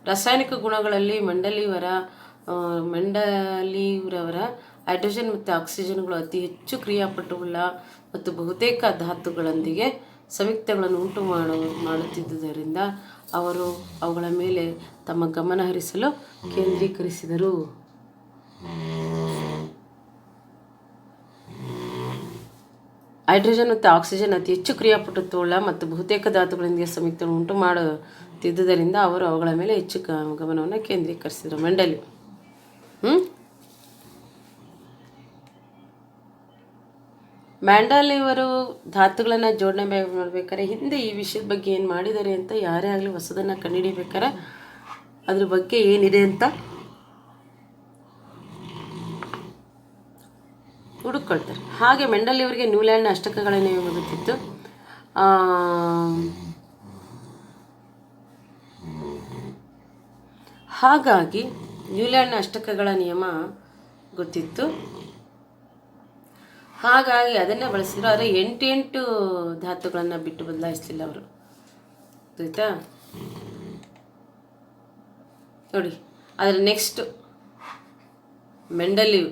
ರಾಸಾಯನಿಕ ಗುಣಗಳಲ್ಲಿ ಮೆಂಡಲೀವ್ರವರ ಹೈಡ್ರೋಜನ್ ಮತ್ತು ಆಕ್ಸಿಜನ್ಗಳು ಅತಿ ಹೆಚ್ಚು ಕ್ರಿಯಾಪಟುವುಳ್ಳ ಮತ್ತು ಬಹುತೇಕ ಧಾತುಗಳೊಂದಿಗೆ ಸಂಯುಕ್ತಗಳನ್ನು ಉಂಟು ಮಾಡುತ್ತಿದ್ದುದರಿಂದ ಅವರು ಅವುಗಳ ಮೇಲೆ ತಮ್ಮ ಗಮನ ಹರಿಸಲು ಕೇಂದ್ರೀಕರಿಸಿದರು. ಹೈಡ್ರೋಜನ್ ಮತ್ತು ಆಕ್ಸಿಜನ್ ಅತಿ ಹೆಚ್ಚು ಕ್ರಿಯಾಪಟುತ್ವವುಳ್ಳ ಮತ್ತು ಬಹುತೇಕ ಧಾತುಗಳೊಂದಿಗೆ ಸಂಯುಕ್ತಗಳನ್ನು ಉಂಟು ಮಾಡುತ್ತಿದ್ದುದರಿಂದ ಅವರು ಅವುಗಳ ಮೇಲೆ ಹೆಚ್ಚು ಗಮನವನ್ನು ಕೇಂದ್ರೀಕರಿಸಿದರು. ಮೆಂಡಲೀವರು ಧಾತುಗಳನ್ನು ಜೋಡಣೆ ಮಾಡಬೇಕಾದ್ರೆ ಹಿಂದೆ ಈ ವಿಷಯದ ಬಗ್ಗೆ ಏನು ಮಾಡಿದ್ದಾರೆ ಅಂತ, ಯಾರೇ ಆಗಲಿ ಹೊಸದನ್ನು ಕಂಡುಹಿಡಿಬೇಕಾರೆ ಅದ್ರ ಬಗ್ಗೆ ಏನಿದೆ ಅಂತ ಹುಡುಕೊಳ್ತಾರೆ. ಹಾಗೆ ಮೆಂಡಲೀವರಿಗೆ ನ್ಯೂಲ್ಯಾಂಡ್ನ ಅಷ್ಟಕಗಳ ನಿಯಮ ಗೊತ್ತಿತ್ತು. ಹಾಗಾಗಿ ನ್ಯೂಲ್ಯಾಂಡ್ನ ಅಷ್ಟಕಗಳ ನಿಯಮ ಗೊತ್ತಿತ್ತು, ಹಾಗಾಗಿ ಅದನ್ನೇ ಬಳಸಿದ್ರು. ಆದರೆ 8 ಧಾತುಗಳನ್ನು ಬಿಟ್ಟು ಬದಲಾಯಿಸಲಿಲ್ಲ ಅವರು. ಆಯಿತಾ ನೋಡಿ. ಆದರೆ ನೆಕ್ಸ್ಟ್ ಮೆಂಡಲೀವ್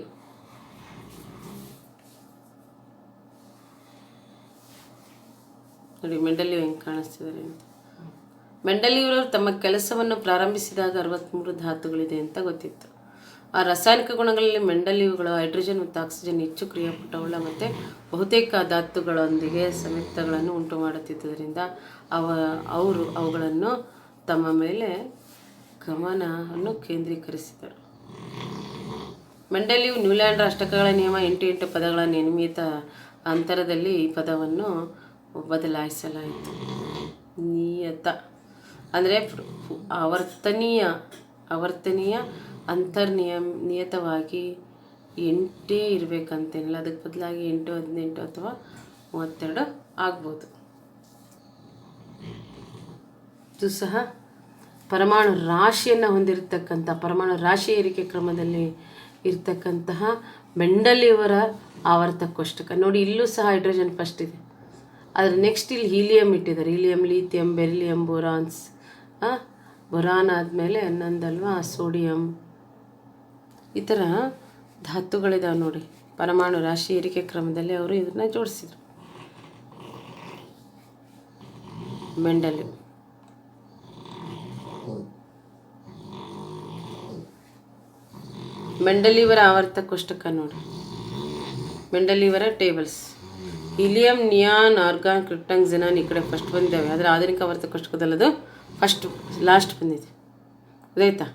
ನೋಡಿ, ಮೆಂಡಲೀವ್ ಹೆಂಗೆ ಕಾಣಿಸ್ತಿದ್ದಾರೆ ಅಂತ. ಮೆಂಡಲೀವ್ರವರು ತಮ್ಮ ಕೆಲಸವನ್ನು ಪ್ರಾರಂಭಿಸಿದಾಗ 63 ಧಾತುಗಳಿದೆ ಅಂತ ಗೊತ್ತಿತ್ತು. ಆ ರಾಸಾಯನಿಕ ಗುಣಗಳಲ್ಲಿ ಮೆಂಡಲೀವ್ಗಳು ಹೈಡ್ರೋಜನ್ ಮತ್ತು ಆಕ್ಸಿಜನ್ ಹೆಚ್ಚು ಕ್ರಿಯಾಪಟವುಳ್ಳ ಮತ್ತು ಬಹುತೇಕ ಧಾತುಗಳೊಂದಿಗೆ ಸಂಯುಕ್ತಗಳನ್ನು ಉಂಟು ಮಾಡುತ್ತಿದ್ದರಿಂದ ಅವರು ಅವುಗಳನ್ನು ತಮ್ಮ ಮೇಲೆ ಗಮನವನ್ನು ಕೇಂದ್ರೀಕರಿಸಿದರು. ಮೆಂಡಲೀವ್ ನ್ಯೂಲ್ಯಾಂಡರ್ ಅಷ್ಟಕಗಳ ನಿಯಮ 8 ಪದಗಳ ನಿಯಮಿತ ಅಂತರದಲ್ಲಿ ಈ ಪದವನ್ನು ಬದಲಾಯಿಸಲಾಯಿತು. ನಿಯತ ಅಂದರೆ ಆವರ್ತನೀಯ ನಿಯತವಾಗಿ 8 ಇರಬೇಕಂತೇನಿಲ್ಲ, ಅದಕ್ಕೆ ಬದಲಾಗಿ 8, 18 ಅಥವಾ 32 ಆಗ್ಬೋದು. ಇದು ಸಹ ಪರಮಾಣು ರಾಶಿಯನ್ನು ಹೊಂದಿರತಕ್ಕಂಥ ಪರಮಾಣು ರಾಶಿ ಏರಿಕೆ ಕ್ರಮದಲ್ಲಿ ಇರ್ತಕ್ಕಂತಹ ಮೆಂಡಲೀವರ ಆವರ್ತ ಕೋಷ್ಟಕ ನೋಡಿ. ಇಲ್ಲೂ ಸಹ ಹೈಡ್ರೋಜನ್ ಫಸ್ಟ್ ಇದೆ, ಆದರೆ ನೆಕ್ಸ್ಟ್ ಇಲ್ಲಿ ಹೀಲಿಯಂ ಇಟ್ಟಿದ್ದಾರೆ. Helium, lithium, beryllium, borons. Boron ಆದಮೇಲೆ ಅನ್ನೊಂದಲ್ವಾ ಸೋಡಿಯಂ. ಈ ಥರ ಧಾತುಗಳಿದಾವೆ ನೋಡಿ. ಪರಮಾಣು ರಾಶಿ ಏರಿಕೆ ಕ್ರಮದಲ್ಲಿ ಅವರು ಇದನ್ನು ಜೋಡಿಸಿದರು. ಮೆಂಡಲೀವ್ ಮೆಂಡಲೀವರ ಆವರ್ತ ಕೋಷ್ಟಕ ನೋಡಿ. ಮೆಂಡಲೀವರ tables. Helium, neon, argon, krypton, xenon ಈ ಕಡೆ ಫಸ್ಟ್ ಬಂದಿದ್ದಾವೆ, ಆದರೆ ಆಧುನಿಕ ಆವರ್ತ ಕೋಷ್ಟಕದಲ್ಲಿ ಅದು ಲಾಸ್ಟ್ ಬಂದಿದೆ. ಗೊತ್ತಾಯ್ತಾ?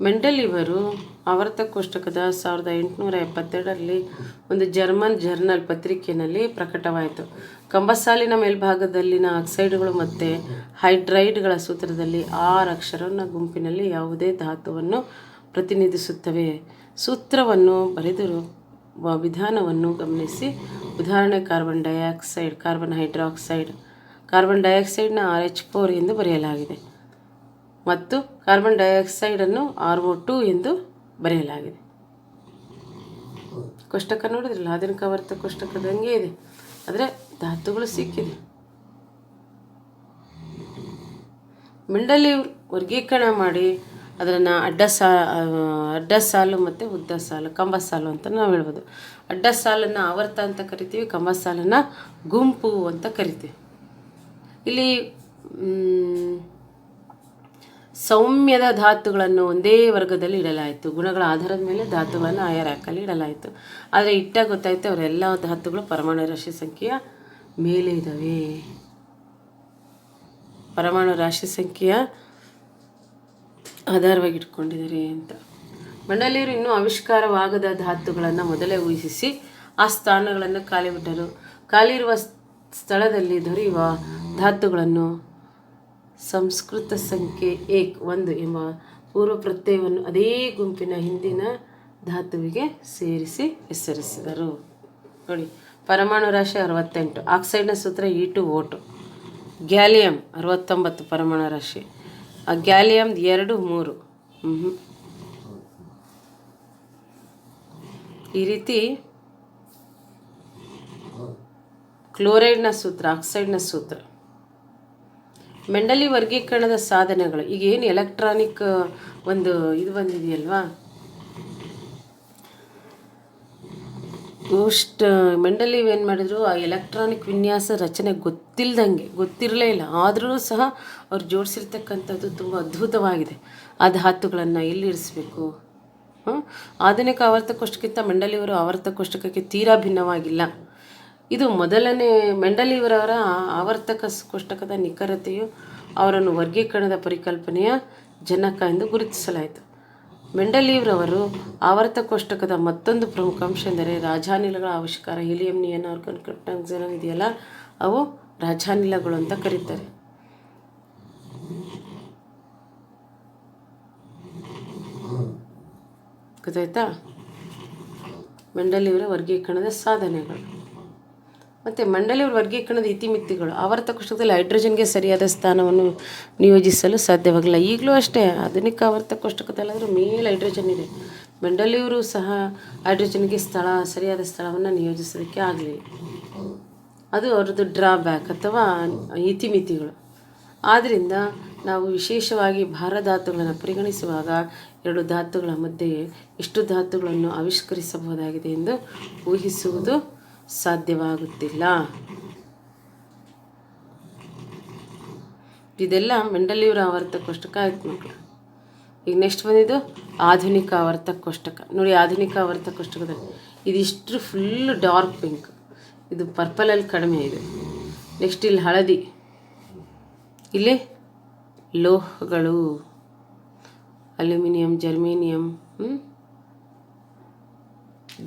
ಮೆಂಡಲೀವರು ಆವರ್ತ ಕೋಷ್ಟಕದ 1872ರಲ್ಲಿ ಒಂದು ಜರ್ಮನ್ ಜರ್ನಲ್ ಪತ್ರಿಕೆಯಲ್ಲಿ ಪ್ರಕಟವಾಯಿತು. ಕಂಬಸಾಲಿನ ಮೇಲ್ಭಾಗದಲ್ಲಿನ ಆಕ್ಸೈಡ್ಗಳು ಮತ್ತು ಹೈಡ್ರೈಡ್ಗಳ ಸೂತ್ರದಲ್ಲಿ 6 ಅಕ್ಷರಗಳ ಗುಂಪಿನಲ್ಲಿ ಯಾವುದೇ ಧಾತುವನ್ನು ಪ್ರತಿನಿಧಿಸುತ್ತವೆ. ಸೂತ್ರವನ್ನು ಬರೆದಿರುವ ವಿಧಾನವನ್ನು ಗಮನಿಸಿ. ಉದಾಹರಣೆ carbon dioxide, carbon hydroxide. Carbon ಡೈಆಕ್ಸೈಡ್ನ RH4 ಎಂದು ಬರೆಯಲಾಗಿದೆ ಮತ್ತು ಕಾರ್ಬನ್ ಡೈಆಕ್ಸೈಡನ್ನು RO2 ಎಂದು ಬರೆಯಲಾಗಿದೆ. ಕೋಷ್ಟಕ ನೋಡಿದ್ರಲ್ಲ, ಆಧುನಿಕ ಆವರ್ತ ಕೋಷ್ಟಕದಂಗೆ ಇದೆ, ಆದರೆ ಧಾತುಗಳು ಸಿಕ್ಕಿದೆ. ಮೆಂಡಲೀವ್ ವರ್ಗೀಕರಣ ಮಾಡಿ ಅದನ್ನು ಅಡ್ಡ ಸಾಲು ಮತ್ತು ಉದ್ದ ಸಾಲು, ಕಂಬ ಸಾಲು ಅಂತ ನಾವು ಹೇಳ್ಬೋದು. ಅಡ್ಡ ಸಾಲನ್ನು ಆವರ್ತ ಅಂತ ಕರಿತೀವಿ, ಕಂಬ ಸಾಲನ್ನು ಗುಂಪು ಅಂತ ಕರಿತೀವಿ. ಇಲ್ಲಿ ಸೌಮ್ಯದ ಧಾತುಗಳನ್ನು ಒಂದೇ ವರ್ಗದಲ್ಲಿ ಇಡಲಾಯಿತು. ಗುಣಗಳ ಆಧಾರದ ಮೇಲೆ ಧಾತುಗಳನ್ನು ಆಯಾ ರ್ಯಾಕಲ್ಲಿ ಇಡಲಾಯಿತು. ಆದರೆ ಇಟ್ಟಾಗ ಗೊತ್ತಾಯಿತು ಅವರೆಲ್ಲ ಧಾತುಗಳು ಪರಮಾಣು ರಾಶಿ ಸಂಖ್ಯೆಯ ಮೇಲೆ ಇದ್ದಾವೆ. ಪರಮಾಣು ರಾಶಿ ಸಂಖ್ಯೆಯ ಆಧಾರವಾಗಿ ಇಟ್ಕೊಂಡಿದ್ದಾರೆ ಅಂತ. ಮೆಂಡಲೀವರು ಇನ್ನೂ ಆವಿಷ್ಕಾರವಾಗದ ಧಾತುಗಳನ್ನು ಮೊದಲೇ ಊಹಿಸಿ ಆ ಸ್ಥಾನಗಳನ್ನು ಖಾಲಿ ಬಿಟ್ಟರು. ಖಾಲಿ ಇರುವ ಸ್ಥಳದಲ್ಲಿ ದೊರೆಯುವ ಧಾತುಗಳನ್ನು ಸಂಸ್ಕೃತ ಸಂಖ್ಯೆ 1 ಎಂಬ ಪೂರ್ವ ಪ್ರತ್ಯಯವನ್ನು ಅದೇ ಗುಂಪಿನ ಹಿಂದಿನ ಧಾತುವಿಗೆ ಸೇರಿಸಿ ಹೆಸರಿಸಿದರು. ನೋಡಿ, ಪರಮಾಣು ರಾಶಿ 68, ಆಕ್ಸೈಡ್ನ ಸೂತ್ರ E2O2. ಗ್ಯಾಲಿಯಂ 69 ಪರಮಾಣು ರಾಶಿ. ಗ್ಯಾಲಿಯಂ 2, 3. ಈ ರೀತಿ ಕ್ಲೋರೈಡ್ನ ಸೂತ್ರ, ಆಕ್ಸೈಡ್ನ ಸೂತ್ರ. ಮೆಂಡಲೀವ್ ವರ್ಗೀಕರಣದ ಸಾಧನಗಳು. ಈಗ ಏನು ಎಲೆಕ್ಟ್ರಾನಿಕ್ ಒಂದು ಇದು ಬಂದಿದೆಯಲ್ವಾ, ಮೆಂಡಲೀವ್ ಏನು ಮಾಡಿದ್ರು, ಆ ಎಲೆಕ್ಟ್ರಾನಿಕ್ ವಿನ್ಯಾಸ ರಚನೆ ಗೊತ್ತಿರಲೇ ಇಲ್ಲ. ಆದರೂ ಸಹ ಅವ್ರು ಜೋಡಿಸಿರ್ತಕ್ಕಂಥದ್ದು ತುಂಬ ಅದ್ಭುತವಾಗಿದೆ. ಆ ಧಾತುಗಳನ್ನು ಎಲ್ಲಿರಿಸಬೇಕು. ಆಧುನಿಕ ಆವರ್ತ ಕೋಷ್ಟಕ್ಕಿಂತ ಮೆಂಡಲೀವರ ಆವರ್ತ ಕೋಷ್ಟಕಕ್ಕೆ ತೀರಾ ಭಿನ್ನವಾಗಿಲ್ಲ. ಇದು ಮೊದಲನೇ ಮೆಂಡಲೀವರವರ ಆವರ್ತಕ ಕೋಷ್ಟಕದ ನಿಖರತೆಯು ಅವರನ್ನು ವರ್ಗೀಕರಣದ ಪರಿಕಲ್ಪನೆಯ ಜನಕ ಎಂದು ಗುರುತಿಸಲಾಯಿತು. ಮೆಂಡಲೀವ್ರವರು ಆವರ್ತ ಕೋಷ್ಟಕದ ಮತ್ತೊಂದು ಪ್ರಮುಖ ಅಂಶ ಎಂದರೆ ರಾಜಾನಿಲಗಳ ಆವಿಷ್ಕಾರ. Helium, neon, argon, krypton, xenon ಇದೆಯಲ್ಲ, ಅವು ರಾಜಾನಿಲಗಳು ಅಂತ ಕರೀತಾರೆ. ಗೊತ್ತಾಯ್ತಾ? ಮೆಂಡಲೀವರ ವರ್ಗೀಕರಣದ ಸಾಧನೆಗಳು ಮತ್ತು ಮೆಂಡಲೀವರ ವರ್ಗೀಕರಣದ ಇತಿಮಿತಿಗಳು. ಆವರ್ತ ಕೋಷ್ಟಕದಲ್ಲಿ ಹೈಡ್ರೋಜನ್ಗೆ ಸರಿಯಾದ ಸ್ಥಾನವನ್ನು ನಿಯೋಜಿಸಲು ಸಾಧ್ಯವಾಗಿಲ್ಲ. ಈಗಲೂ ಅಷ್ಟೇ, ಆಧುನಿಕ ಆವರ್ತ ಕೋಷ್ಟಕದಲ್ಲಾದರೂ ಮೇಲೆ ಹೈಡ್ರೋಜನ್ ಇದೆ. ಮೆಂಡಲೀವರು ಸಹ ಹೈಡ್ರೋಜನ್ಗೆ ಸರಿಯಾದ ಸ್ಥಳವನ್ನು ನಿಯೋಜಿಸೋದಕ್ಕೆ ಆಗಲಿಲ್ಲ. ಅದು ಅವ್ರದ್ದು ಡ್ರಾಬ್ಯಾಕ್ ಅಥವಾ ಇತಿಮಿತಿಗಳು. ಆದ್ದರಿಂದ ನಾವು ವಿಶೇಷವಾಗಿ ಭಾರಧಾತುಗಳನ್ನು ಪರಿಗಣಿಸುವಾಗ ಎರಡು ಧಾತುಗಳ ಮಧ್ಯೆ ಎಷ್ಟು ಧಾತುಗಳನ್ನು ಆವಿಷ್ಕರಿಸಬಹುದಾಗಿದೆ ಎಂದು ಊಹಿಸುವುದು ಸಾಧ್ಯವಾಗುತ್ತಿಲ್ಲ. ಇದೆಲ್ಲ ಮೆಂಡಲೀವ್ರ ಆವರ್ತ ಕೋಷ್ಟಕ ಆಯ್ತು ಮಕ್ಕಳು. ಈಗ ನೆಕ್ಸ್ಟ್ ಬಂದಿದ್ದು ಆಧುನಿಕ ಆವರ್ತ ಕೋಷ್ಟಕ. ನೋಡಿ, ಆಧುನಿಕ ಆವರ್ತ ಕೋಷ್ಟಕದಲ್ಲಿ ಇದಿಷ್ಟು ಫುಲ್ ಡಾರ್ಕ್ ಪಿಂಕ್, ಇದು ಪರ್ಪಲಲ್ಲಿ ಕಡಿಮೆ ಇದೆ. ನೆಕ್ಸ್ಟ್ ಇಲ್ಲಿ ಹಳದಿ, ಇಲ್ಲಿ ಲೋಹಗಳು, ಅಲ್ಯೂಮಿನಿಯಂ, ಜರ್ಮೇನಿಯಂ,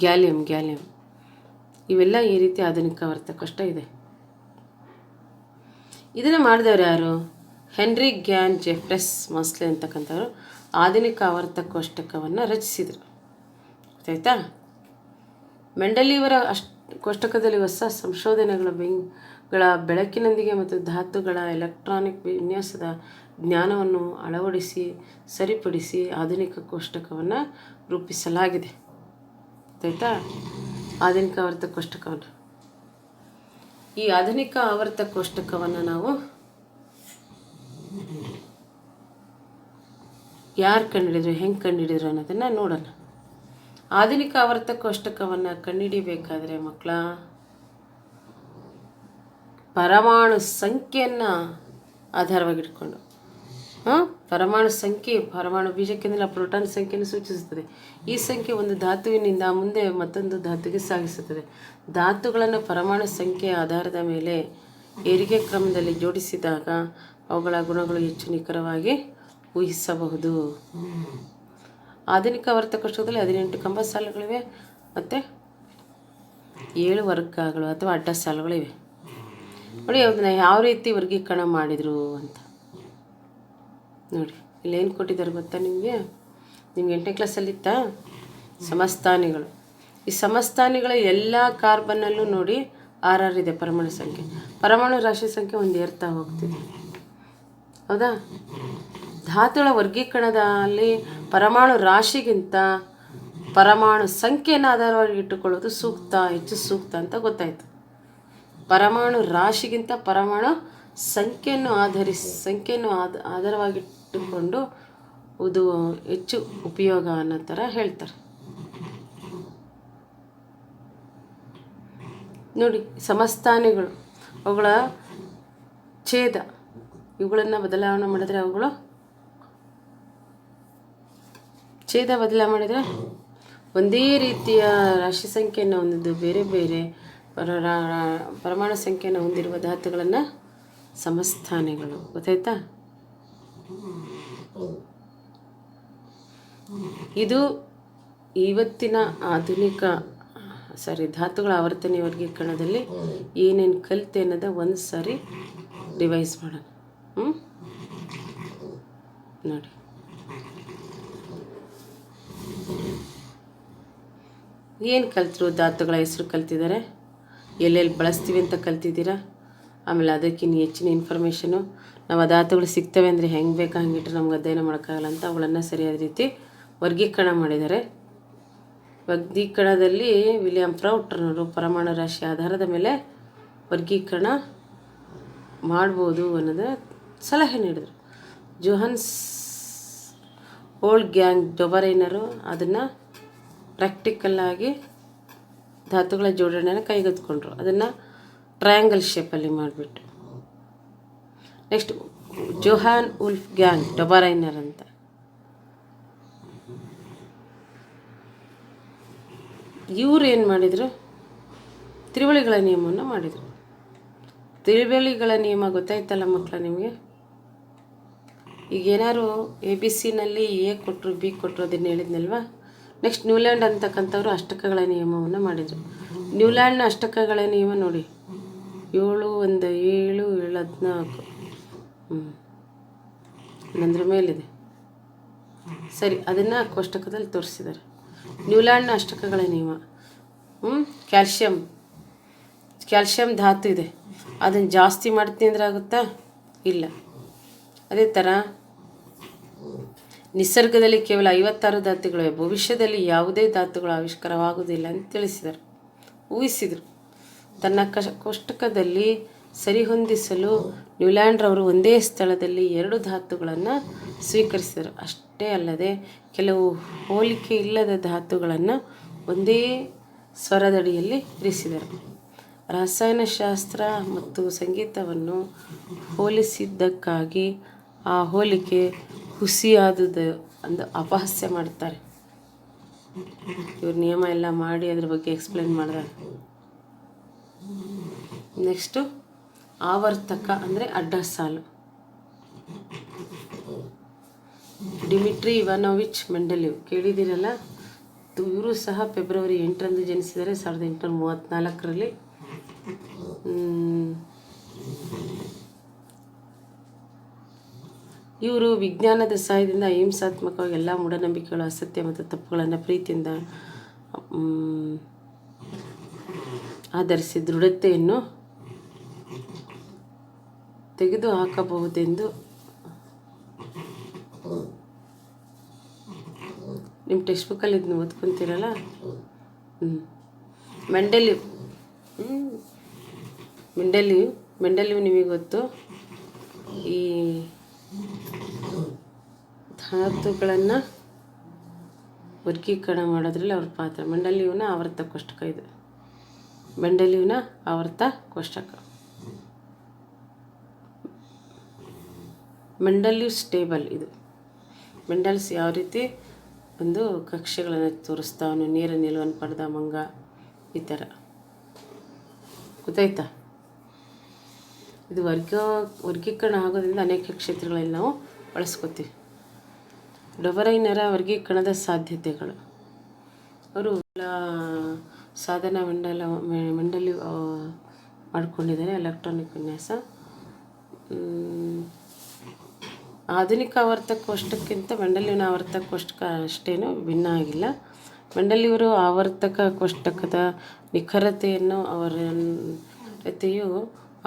ಗ್ಯಾಲಿಯಂ ಇವೆಲ್ಲ ಈ ರೀತಿ ಆಧುನಿಕ ಆವರ್ತ ಕೋಷ್ಟ ಇದೆ. ಇದನ್ನು ಮಾಡಿದವರು ಯಾರು? ಹೆನ್ರಿ ಗ್ಯಾನ್ ಜೆಫ್ರೆಸ್ ಮಾಸ್ಲೆ ಅಂತಕ್ಕಂಥವ್ರು ಆಧುನಿಕ ಆವರ್ತ ಕೋಷ್ಟಕವನ್ನು ರಚಿಸಿದರು. ಗೊತ್ತಾಯ್ತಾ? ಮೆಂಡಲೀವರ ಕೋಷ್ಟಕದಲ್ಲಿ ಹೊಸ ಸಂಶೋಧನೆಗಳ ಬೆಳಕಿನೊಂದಿಗೆ ಮತ್ತು ಧಾತುಗಳ ಎಲೆಕ್ಟ್ರಾನಿಕ್ ವಿನ್ಯಾಸದ ಜ್ಞಾನವನ್ನು ಅಳವಡಿಸಿ ಸರಿಪಡಿಸಿ ಆಧುನಿಕ ಕೋಷ್ಟಕವನ್ನು ರೂಪಿಸಲಾಗಿದೆ. ಗೊತ್ತಾಯ್ತಾ? ಆಧುನಿಕ ಆವರ್ತ ಕೋಷ್ಟಕವನ್ನು, ಈ ಆಧುನಿಕ ಆವರ್ತ ಕೋಷ್ಟಕವನ್ನು ನಾವು ಯಾರು ಕಂಡುಹಿಡಿದ್ರು, ಹೆಂಗೆ ಕಂಡುಹಿಡಿದ್ರು ಅನ್ನೋದನ್ನು ನೋಡೋಣ. ಆಧುನಿಕ ಆವರ್ತ ಕೋಷ್ಟಕವನ್ನು ಕಂಡುಹಿಡಿಬೇಕಾದ್ರೆ ಮಕ್ಕಳ ಪರಮಾಣು ಸಂಖ್ಯೆಯನ್ನು ಆಧಾರವಾಗಿಟ್ಕೊಂಡು, ಪರಮಾಣು ಸಂಖ್ಯೆ, ಪರಮಾಣು ಬೀಜಕ್ಕೆಂದಿಲ್ಲ ಪ್ರೋಟಾನ್ ಸಂಖ್ಯೆಯನ್ನು ಸೂಚಿಸುತ್ತದೆ. ಈ ಸಂಖ್ಯೆ ಒಂದು ಧಾತುವಿನಿಂದ ಮುಂದೆ ಮತ್ತೊಂದು ಧಾತುವಿಗೆ ಸಾಗಿಸುತ್ತದೆ. ಧಾತುಗಳನ್ನು ಪರಮಾಣು ಸಂಖ್ಯೆಯ ಆಧಾರದ ಮೇಲೆ ಏರಿಕೆ ಕ್ರಮದಲ್ಲಿ ಜೋಡಿಸಿದಾಗ ಅವುಗಳ ಗುಣಗಳು ಹೆಚ್ಚು ನಿಖರವಾಗಿ ಊಹಿಸಬಹುದು. ಆಧುನಿಕ ಆವರ್ತ ಕೋಷ್ಟಕದಲ್ಲಿ 18 ಕಂಬ ಸಾಲುಗಳಿವೆ ಮತ್ತು 7 ವರ್ಗಗಳು ಅಥವಾ ಅಡ್ಡ ಸಾಲುಗಳಿವೆ. ನೋಡಿ, ಅದನ್ನು ಯಾವ ರೀತಿ ವರ್ಗೀಕರಣ ಮಾಡಿದರು ಅಂತ ನೋಡಿ. ಇಲ್ಲೇನು ಕೊಟ್ಟಿದ್ದಾರೆ ಗೊತ್ತಾ ನಿಮಗೆ 8ನೇ ಕ್ಲಾಸಲ್ಲಿತ್ತಾ? ಸಮಸ್ಥಾನಿಗಳು. ಈ ಸಮಸ್ಥಾನಿಗಳ ಎಲ್ಲ ಕಾರ್ಬನ್ನಲ್ಲೂ ನೋಡಿ 6 ಇದೆ ಪರಮಾಣು ಸಂಖ್ಯೆ. ಪರಮಾಣು ರಾಶಿ ಸಂಖ್ಯೆ ಒಂದು ಏರ್ತಾ ಹೋಗ್ತಿದೆ. ಹೌದಾ? ಧಾತುಗಳ ವರ್ಗೀಕರಣದಲ್ಲಿ ಪರಮಾಣು ರಾಶಿಗಿಂತ ಪರಮಾಣು ಸಂಖ್ಯೆಯನ್ನು ಆಧಾರವಾಗಿ ಇಟ್ಟುಕೊಳ್ಳೋದು ಹೆಚ್ಚು ಸೂಕ್ತ ಅಂತ ಗೊತ್ತಾಯಿತು. ಪರಮಾಣು ರಾಶಿಗಿಂತ ಪರಮಾಣು ಸಂಖ್ಯೆಯನ್ನು ಆಧಾರವಾಗಿಟ್ಟುಕೊಂಡು ಇದು ಹೆಚ್ಚು ಉಪಯೋಗ ಅನ್ನೋ ಥರ ಹೇಳ್ತಾರೆ. ನೋಡಿ, ಸಮಸ್ಥಾನಿಗಳು, ಅವುಗಳ ಛೇದ ಇವುಗಳನ್ನು ಬದಲಾವಣೆ ಮಾಡಿದರೆ ಅವುಗಳು ಛೇದ ಬದಲಾವಣೆ ಮಾಡಿದರೆ ಒಂದೇ ರೀತಿಯ ರಾಶಿ ಸಂಖ್ಯೆಯನ್ನು ಹೊಂದಿದ್ದು ಬೇರೆ ಬೇರೆ ಪರಮಾಣು ಸಂಖ್ಯೆಯನ್ನು ಹೊಂದಿರುವ ಧಾತುಗಳನ್ನು ಸಮಸ್ಥಾನಿಗಳು. ಗೊತ್ತಾಯ್ತಾ? ಇದು ಇವತ್ತಿನ ಧಾತುಗಳ ಆವರ್ತನ ವರ್ಗೀಕರಣದಲ್ಲಿ ಏನೇನು ಕಲಿತೆ ಅನ್ನೋದ ಒಂದು ಸಾರಿ ರಿವೈಸ್ ಮಾಡೋಣ. ನೋಡಿ, ಏನು ಕಲ್ತರು? ಧಾತುಗಳ ಹೆಸರು ಕಲ್ತಿದ್ದಾರೆ, ಎಲ್ಲೆಲ್ಲಿ ಬಳಸ್ತೀವಿ ಅಂತ ಕಲ್ತಿದ್ದೀರಾ. ಆಮೇಲೆ ಅದಕ್ಕಿಂತ ಹೆಚ್ಚಿನ ಇನ್ಫಾರ್ಮೇಷನು, ನಾವು ಆ ಧಾತುಗಳು ಸಿಗ್ತವೆ ಅಂದರೆ ಹೆಂಗೆ ಬೇಕಾ ಹಂಗಿಟ್ರೆ ನಮ್ಗೆ ಅಧ್ಯಯನ ಮಾಡೋಕ್ಕಾಗಲ್ಲ ಅಂತ ಅವುಗಳನ್ನು ಸರಿಯಾದ ರೀತಿ ವರ್ಗೀಕರಣ ಮಾಡಿದ್ದಾರೆ. ವರ್ಗೀಕರಣದಲ್ಲಿ ವಿಲಿಯಂ ಪ್ರೌಟರ್ನವರು ಪರಮಾಣು ರಾಶಿ ಆಧಾರದ ಮೇಲೆ ವರ್ಗೀಕರಣ ಮಾಡ್ಬೋದು ಅನ್ನೋದು ಸಲಹೆ ನೀಡಿದರು. ಜೋಹನ್ಸ್ ವೋಲ್ಫ್ಗ್ಯಾಂಗ್ ಡೊಬರೈನರು ಅದನ್ನು ಪ್ರಾಕ್ಟಿಕಲ್ಲಾಗಿ ಧಾತುಗಳ ಜೋಡಣೆಯನ್ನು ಕೈಗೆತ್ತಿಕೊಂಡ್ರು. ಅದನ್ನು ಟ್ರಯಾಂಗಲ್ ಶೇಪಲ್ಲಿ ಮಾಡಿಬಿಟ್ಟು. ನೆಕ್ಸ್ಟ್ ಜೋಹಾನ್ ವೋಲ್ಫ್ಗ್ಯಾಂಗ್ ಡೊಬರೈನರ್ ಅಂತ ಇವರು ಏನು ಮಾಡಿದರು? ತ್ರಿವಳಿಗಳ ನಿಯಮವನ್ನು ಮಾಡಿದರು. ತ್ರಿವಳಿಗಳ ನಿಯಮ ಗೊತ್ತಾಯ್ತಲ್ಲ ಮಕ್ಕಳ ನಿಮಗೆ? ಈಗೇನಾದ್ರು ABC ನಲ್ಲಿ A ಕೊಟ್ಟರು B ಕೊಟ್ಟರು ಅದನ್ನು ಹೇಳಿದ್ನಲ್ವಾ. ನೆಕ್ಸ್ಟ್ ನ್ಯೂಲ್ಯಾಂಡ್ ಅಂತಕ್ಕಂಥವ್ರು ಅಷ್ಟಕಗಳ ನಿಯಮವನ್ನು ಮಾಡಿದರು. ನ್ಯೂಲ್ಯಾಂಡ್ನ ಅಷ್ಟಕಗಳ ನಿಯಮ ನೋಡಿ, 7 1 7 7 14 ನಂದ್ರ ಮೇಲಿದೆ. ಸರಿ, ಅದನ್ನು ಕೋಷ್ಟಕದಲ್ಲಿ ತೋರಿಸಿದ್ದಾರೆ. ನ್ಯೂಲ್ಯಾಂಡ್ನ ಅಷ್ಟಕಗಳ ನಿಯಮ. ಕ್ಯಾಲ್ಶಿಯಂ ಧಾತು ಇದೆ, ಅದನ್ನು ಜಾಸ್ತಿ ಮಾಡ್ತೀನಿ ಅಂದರೆ ಆಗುತ್ತಾ? ಇಲ್ಲ. ಅದೇ ಥರ ನಿಸರ್ಗದಲ್ಲಿ ಕೇವಲ 56 ಧಾತುಗಳಿವೆ, ಭವಿಷ್ಯದಲ್ಲಿ ಯಾವುದೇ ಧಾತುಗಳು ಆವಿಷ್ಕಾರವಾಗುವುದಿಲ್ಲ ಅಂತ ತಿಳಿಸಿದರು, ಊಹಿಸಿದರು. ತನ್ನ ಕೋಷ್ಟಕದಲ್ಲಿ ಸರಿಹೊಂದಿಸಲು ನ್ಯೂಲ್ಯಾಂಡ್ರವರು ಒಂದೇ ಸ್ಥಳದಲ್ಲಿ 2 ಧಾತುಗಳನ್ನು ಸ್ವೀಕರಿಸಿದರು. ಅಷ್ಟೇ ಅಲ್ಲದೆ ಕೆಲವು ಹೋಲಿಕೆ ಇಲ್ಲದ ಧಾತುಗಳನ್ನು ಒಂದೇ ಸ್ವರದಡಿಯಲ್ಲಿ ಇರಿಸಿದರು. ರಸಾಯನಶಾಸ್ತ್ರ ಮತ್ತು ಸಂಗೀತವನ್ನು ಹೋಲಿಸಿದ್ದಕ್ಕಾಗಿ ಆ ಹೋಲಿಕೆ ಹುಸಿಯಾದುದು ಅಂದು ಅಪಹಾಸ್ಯ ಮಾಡ್ತಾರೆ. ಇವ್ರು ನಿಯಮ ಎಲ್ಲ ಮಾಡಿ ಅದ್ರ ಬಗ್ಗೆ ಎಕ್ಸ್ಪ್ಲೇನ್ ಮಾಡಿದ್ದಾರೆ. ನೆಕ್ಸ್ಟು ಆವರ್ತಕ ಅಂದರೆ ಅಡ್ಡ ಸಾಲು. ಡಿಮಿಟ್ರಿ ಇವಾನೋವಿಚ್ ಮೆಂಡೆಲಿವ್ ಕೇಳಿದಿರಲ್ಲ. ಇವರು ಸಹ ಫೆಬ್ರವರಿ 8ರಂದು ಜನಿಸಿದ್ದಾರೆ, 1834ರಲ್ಲಿ. ಇವರು ವಿಜ್ಞಾನದ ಸಹಾಯದಿಂದ ಅಹಿಂಸಾತ್ಮಕವಾಗಿ ಎಲ್ಲ ಮೂಢನಂಬಿಕೆಗಳು, ಅಸತ್ಯ ಮತ್ತು ತಪ್ಪುಗಳನ್ನು ಪ್ರೀತಿಯಿಂದ ಆಧರಿಸಿ ದೃಢತೆಯನ್ನು ತೆಗೆದುಹಾಕಬಹುದೆಂದು ನಿಮ್ಮ ಟೆಕ್ಸ್ಟ್ ಬುಕ್ಕಲ್ಲಿ ಇದನ್ನ ಓದ್ಕೊತೀರಲ್ಲ. ಮೆಂಡೆಲಿವ್ ನಿಮಗೆ ಗೊತ್ತು. ಈ ಧಾತುಗಳನ್ನು ವರ್ಗೀಕರಣ ಮಾಡೋದ್ರಲ್ಲಿ ಅವ್ರ ಪಾತ್ರ. ಮೆಂಡೆಲಿವ್ನ ಆವರ್ತ ಕೋಷ್ಟಕ ಇದು. ಮೆಂಡೆಲಿವ್ನ ಆವರ್ತ ಕೋಷ್ಟಕ. ಮೆಂಡೆಲಿವ್ಸ್ ಟೇಬಲ್ ಇದು. ಮೆಂಡಲ್ಸ್ ಯಾವ ರೀತಿ ಒಂದು ಕಕ್ಷೆಗಳನ್ನು ತೋರಿಸ್ತಾವನು, ನೇರ ನಿಲುವನ್ನು ಪಡೆದ ಮಂಗ, ಈ ಥರ ಗೊತ್ತಾಯ್ತಾ. ಇದು ವರ್ಗೀಕರಣ ಆಗೋದ್ರಿಂದ ಅನೇಕ ಕ್ಷೇತ್ರಗಳಲ್ಲಿ ನಾವು ಬಳಸ್ಕೊತೀವಿ. ಡೊಬರೈನರ ವರ್ಗೀಕರಣದ ಸಾಧ್ಯತೆಗಳು. ಅವರು ಸಾಧನ ಮೆಂಡೆಲಿವ್ ಮಾಡಿಕೊಂಡಿದ್ದಾರೆ. ಎಲೆಕ್ಟ್ರಾನಿಕ್ ವಿನ್ಯಾಸ. ಆಧುನಿಕ ಆವರ್ತ ಕೋಷ್ಟಕ್ಕಿಂತ ಮೆಂಡೆಲಿವ್ನ ಆವರ್ತ ಕೋಷ್ಟಕ ಅಷ್ಟೇನು ಭಿನ್ನ ಆಗಿಲ್ಲ. ಮೆಂಡೆಲಿವರು ಆವರ್ತಕ ಕೋಷ್ಟಕದ ನಿಖರತೆಯು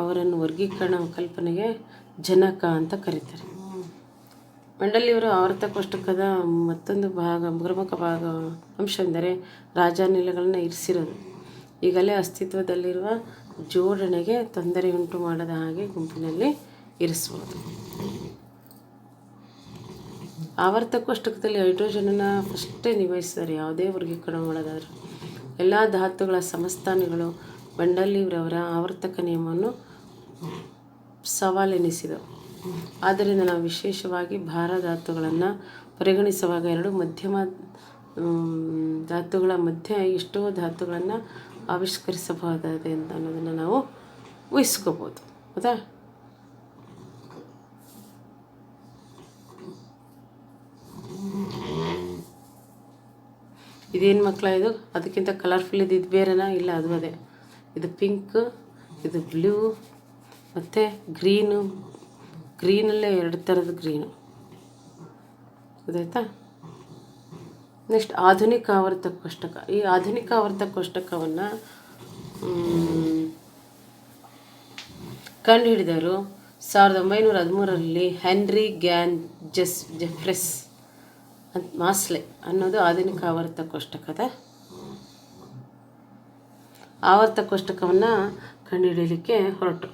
ಅವರನ್ನು ವರ್ಗೀಕರಣ ಕಲ್ಪನೆಗೆ ಜನಕ ಅಂತ ಕರೀತಾರೆ. ಮೆಂಡೆಲಿವರು ಆವರ್ತ ಕೋಷ್ಟಕದ ಮತ್ತೊಂದು ಪ್ರಮುಖ ಅಂಶ ಎಂದರೆ ರಾಜಾನಿಲಗಳನ್ನು ಇರಿಸಿರೋದು. ಈಗಲೇ ಅಸ್ತಿತ್ವದಲ್ಲಿರುವ ಜೋಡಣೆಗೆ ತೊಂದರೆಯುಂಟು ಮಾಡದ ಹಾಗೆ ಗುಂಪಿನಲ್ಲಿ ಇರಿಸ್ಬೋದು. ಆವರ್ತ ಕೋಷ್ಟಕದಲ್ಲಿ ಹೈಡ್ರೋಜನನ್ನು ಫಸ್ಟೇ ನಿಭಾಯಿಸಿದ್ದಾರೆ ಯಾವುದೇ ವರ್ಗೀಕರಣ ಮಾಡೋದಾದ್ರೆ. ಎಲ್ಲ ಧಾತುಗಳ ಸಮಸ್ಥಾನಿಗಳು ಮೆಂಡೆಲಿವ್ರವರ ಆವರ್ತಕ ನಿಯಮವನ್ನು ಸವಾಲೆನಿಸಿದವು. ಆದ್ದರಿಂದ ನಾವು ವಿಶೇಷವಾಗಿ ಭಾರ ಧಾತುಗಳನ್ನು ಪರಿಗಣಿಸುವಾಗ ಎರಡು ಮಧ್ಯಮ ಧಾತುಗಳ ಮಧ್ಯೆ ಎಷ್ಟೋ ಧಾತುಗಳನ್ನು ಆವಿಷ್ಕರಿಸಬಹುದಾದೆ ಅಂತ ಅನ್ನೋದನ್ನು ನಾವು ಊಹಿಸ್ಕೋಬೋದು. ಹೌದಾ. ಇದೇನು ಮಕ್ಕಳ ಇದು? ಅದಕ್ಕಿಂತ ಕಲರ್ಫುಲ್ ಇದು ಬೇರೆನಾ? ಇಲ್ಲ, ಅದು ಅದೇ. ಇದು ಪಿಂಕ್, ಇದು ಬ್ಲೂ ಮತ್ತು ಗ್ರೀನಲ್ಲೇ 2 ಥರದ ಗ್ರೀನು. ಗೊತ್ತಾಯ್ತಾ. ನೆಕ್ಸ್ಟ್ ಆಧುನಿಕ ಆವರ್ತ ಕೋಷ್ಟಕ. ಈ ಆಧುನಿಕ ಆವರ್ತ ಕೋಷ್ಟಕವನ್ನು ಕಂಡುಹಿಡಿದವರು 1913ರಲ್ಲಿ ಹೆನ್ರಿ ಜೆಫ್ರೆಸ್ ಮಾಸ್ಲೆ ಅನ್ನೋದು ಆಧುನಿಕ ಆವರ್ತ ಕೋಷ್ಟಕದ ಆವರ್ತ ಕೋಷ್ಟಕವನ್ನು ಕಂಡುಹಿಡಿಯಲಿಕ್ಕೆ ಹೊರಟು.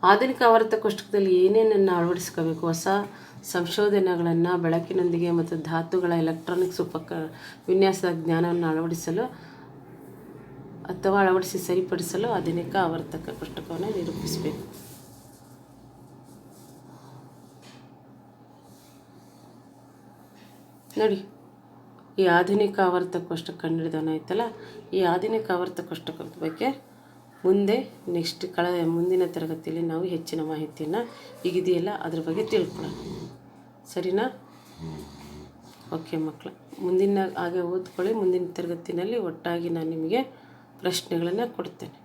ಆಧುನಿಕ ಆವರ್ತ ಕೋಷ್ಟಕದಲ್ಲಿ ಏನೇನನ್ನು ಅಳವಡಿಸ್ಕೋಬೇಕು? ಹೊಸ ಸಂಶೋಧನೆಗಳನ್ನು ಬೆಳಕಿನೊಂದಿಗೆ ಮತ್ತು ಧಾತುಗಳ ಎಲೆಕ್ಟ್ರಾನಿಕ್ಸ್ ವಿನ್ಯಾಸದ ಜ್ಞಾನವನ್ನು ಅಳವಡಿಸಿ ಸರಿಪಡಿಸಲು ಆಧುನಿಕ ಆವರ್ತಕ ಕೋಷ್ಟಕವನ್ನು ನಿರೂಪಿಸಬೇಕು. ನೋಡಿ, ಈ ಆಧುನಿಕ ಆವರ್ತ ಕೋಷ್ಟಕ ಕಂಡುಹಿಡಿದವನಾಯ್ತಲ್ಲ. ಈ ಆಧುನಿಕ ಆವರ್ತ ಕೋಷ್ಟಕದ ಬಗ್ಗೆ ಮುಂದಿನ ತರಗತಿಯಲ್ಲಿ ನಾವು ಹೆಚ್ಚಿನ ಮಾಹಿತಿಯನ್ನು ಈಗಿದೆಯಲ್ಲ ಅದ್ರ ಬಗ್ಗೆ ತಿಳ್ಕೊಳ್ಳೋಣ. ಸರಿನಾ? ಓಕೆ ಮಕ್ಕಳ, ಹಾಗೆ ಓದ್ಕೊಳ್ಳಿ. ಮುಂದಿನ ತರಗತಿಯಲ್ಲಿ ಒಟ್ಟಾಗಿ ನಾನು ನಿಮಗೆ ಪ್ರಶ್ನೆಗಳನ್ನು ಕೊಡ್ತೇನೆ.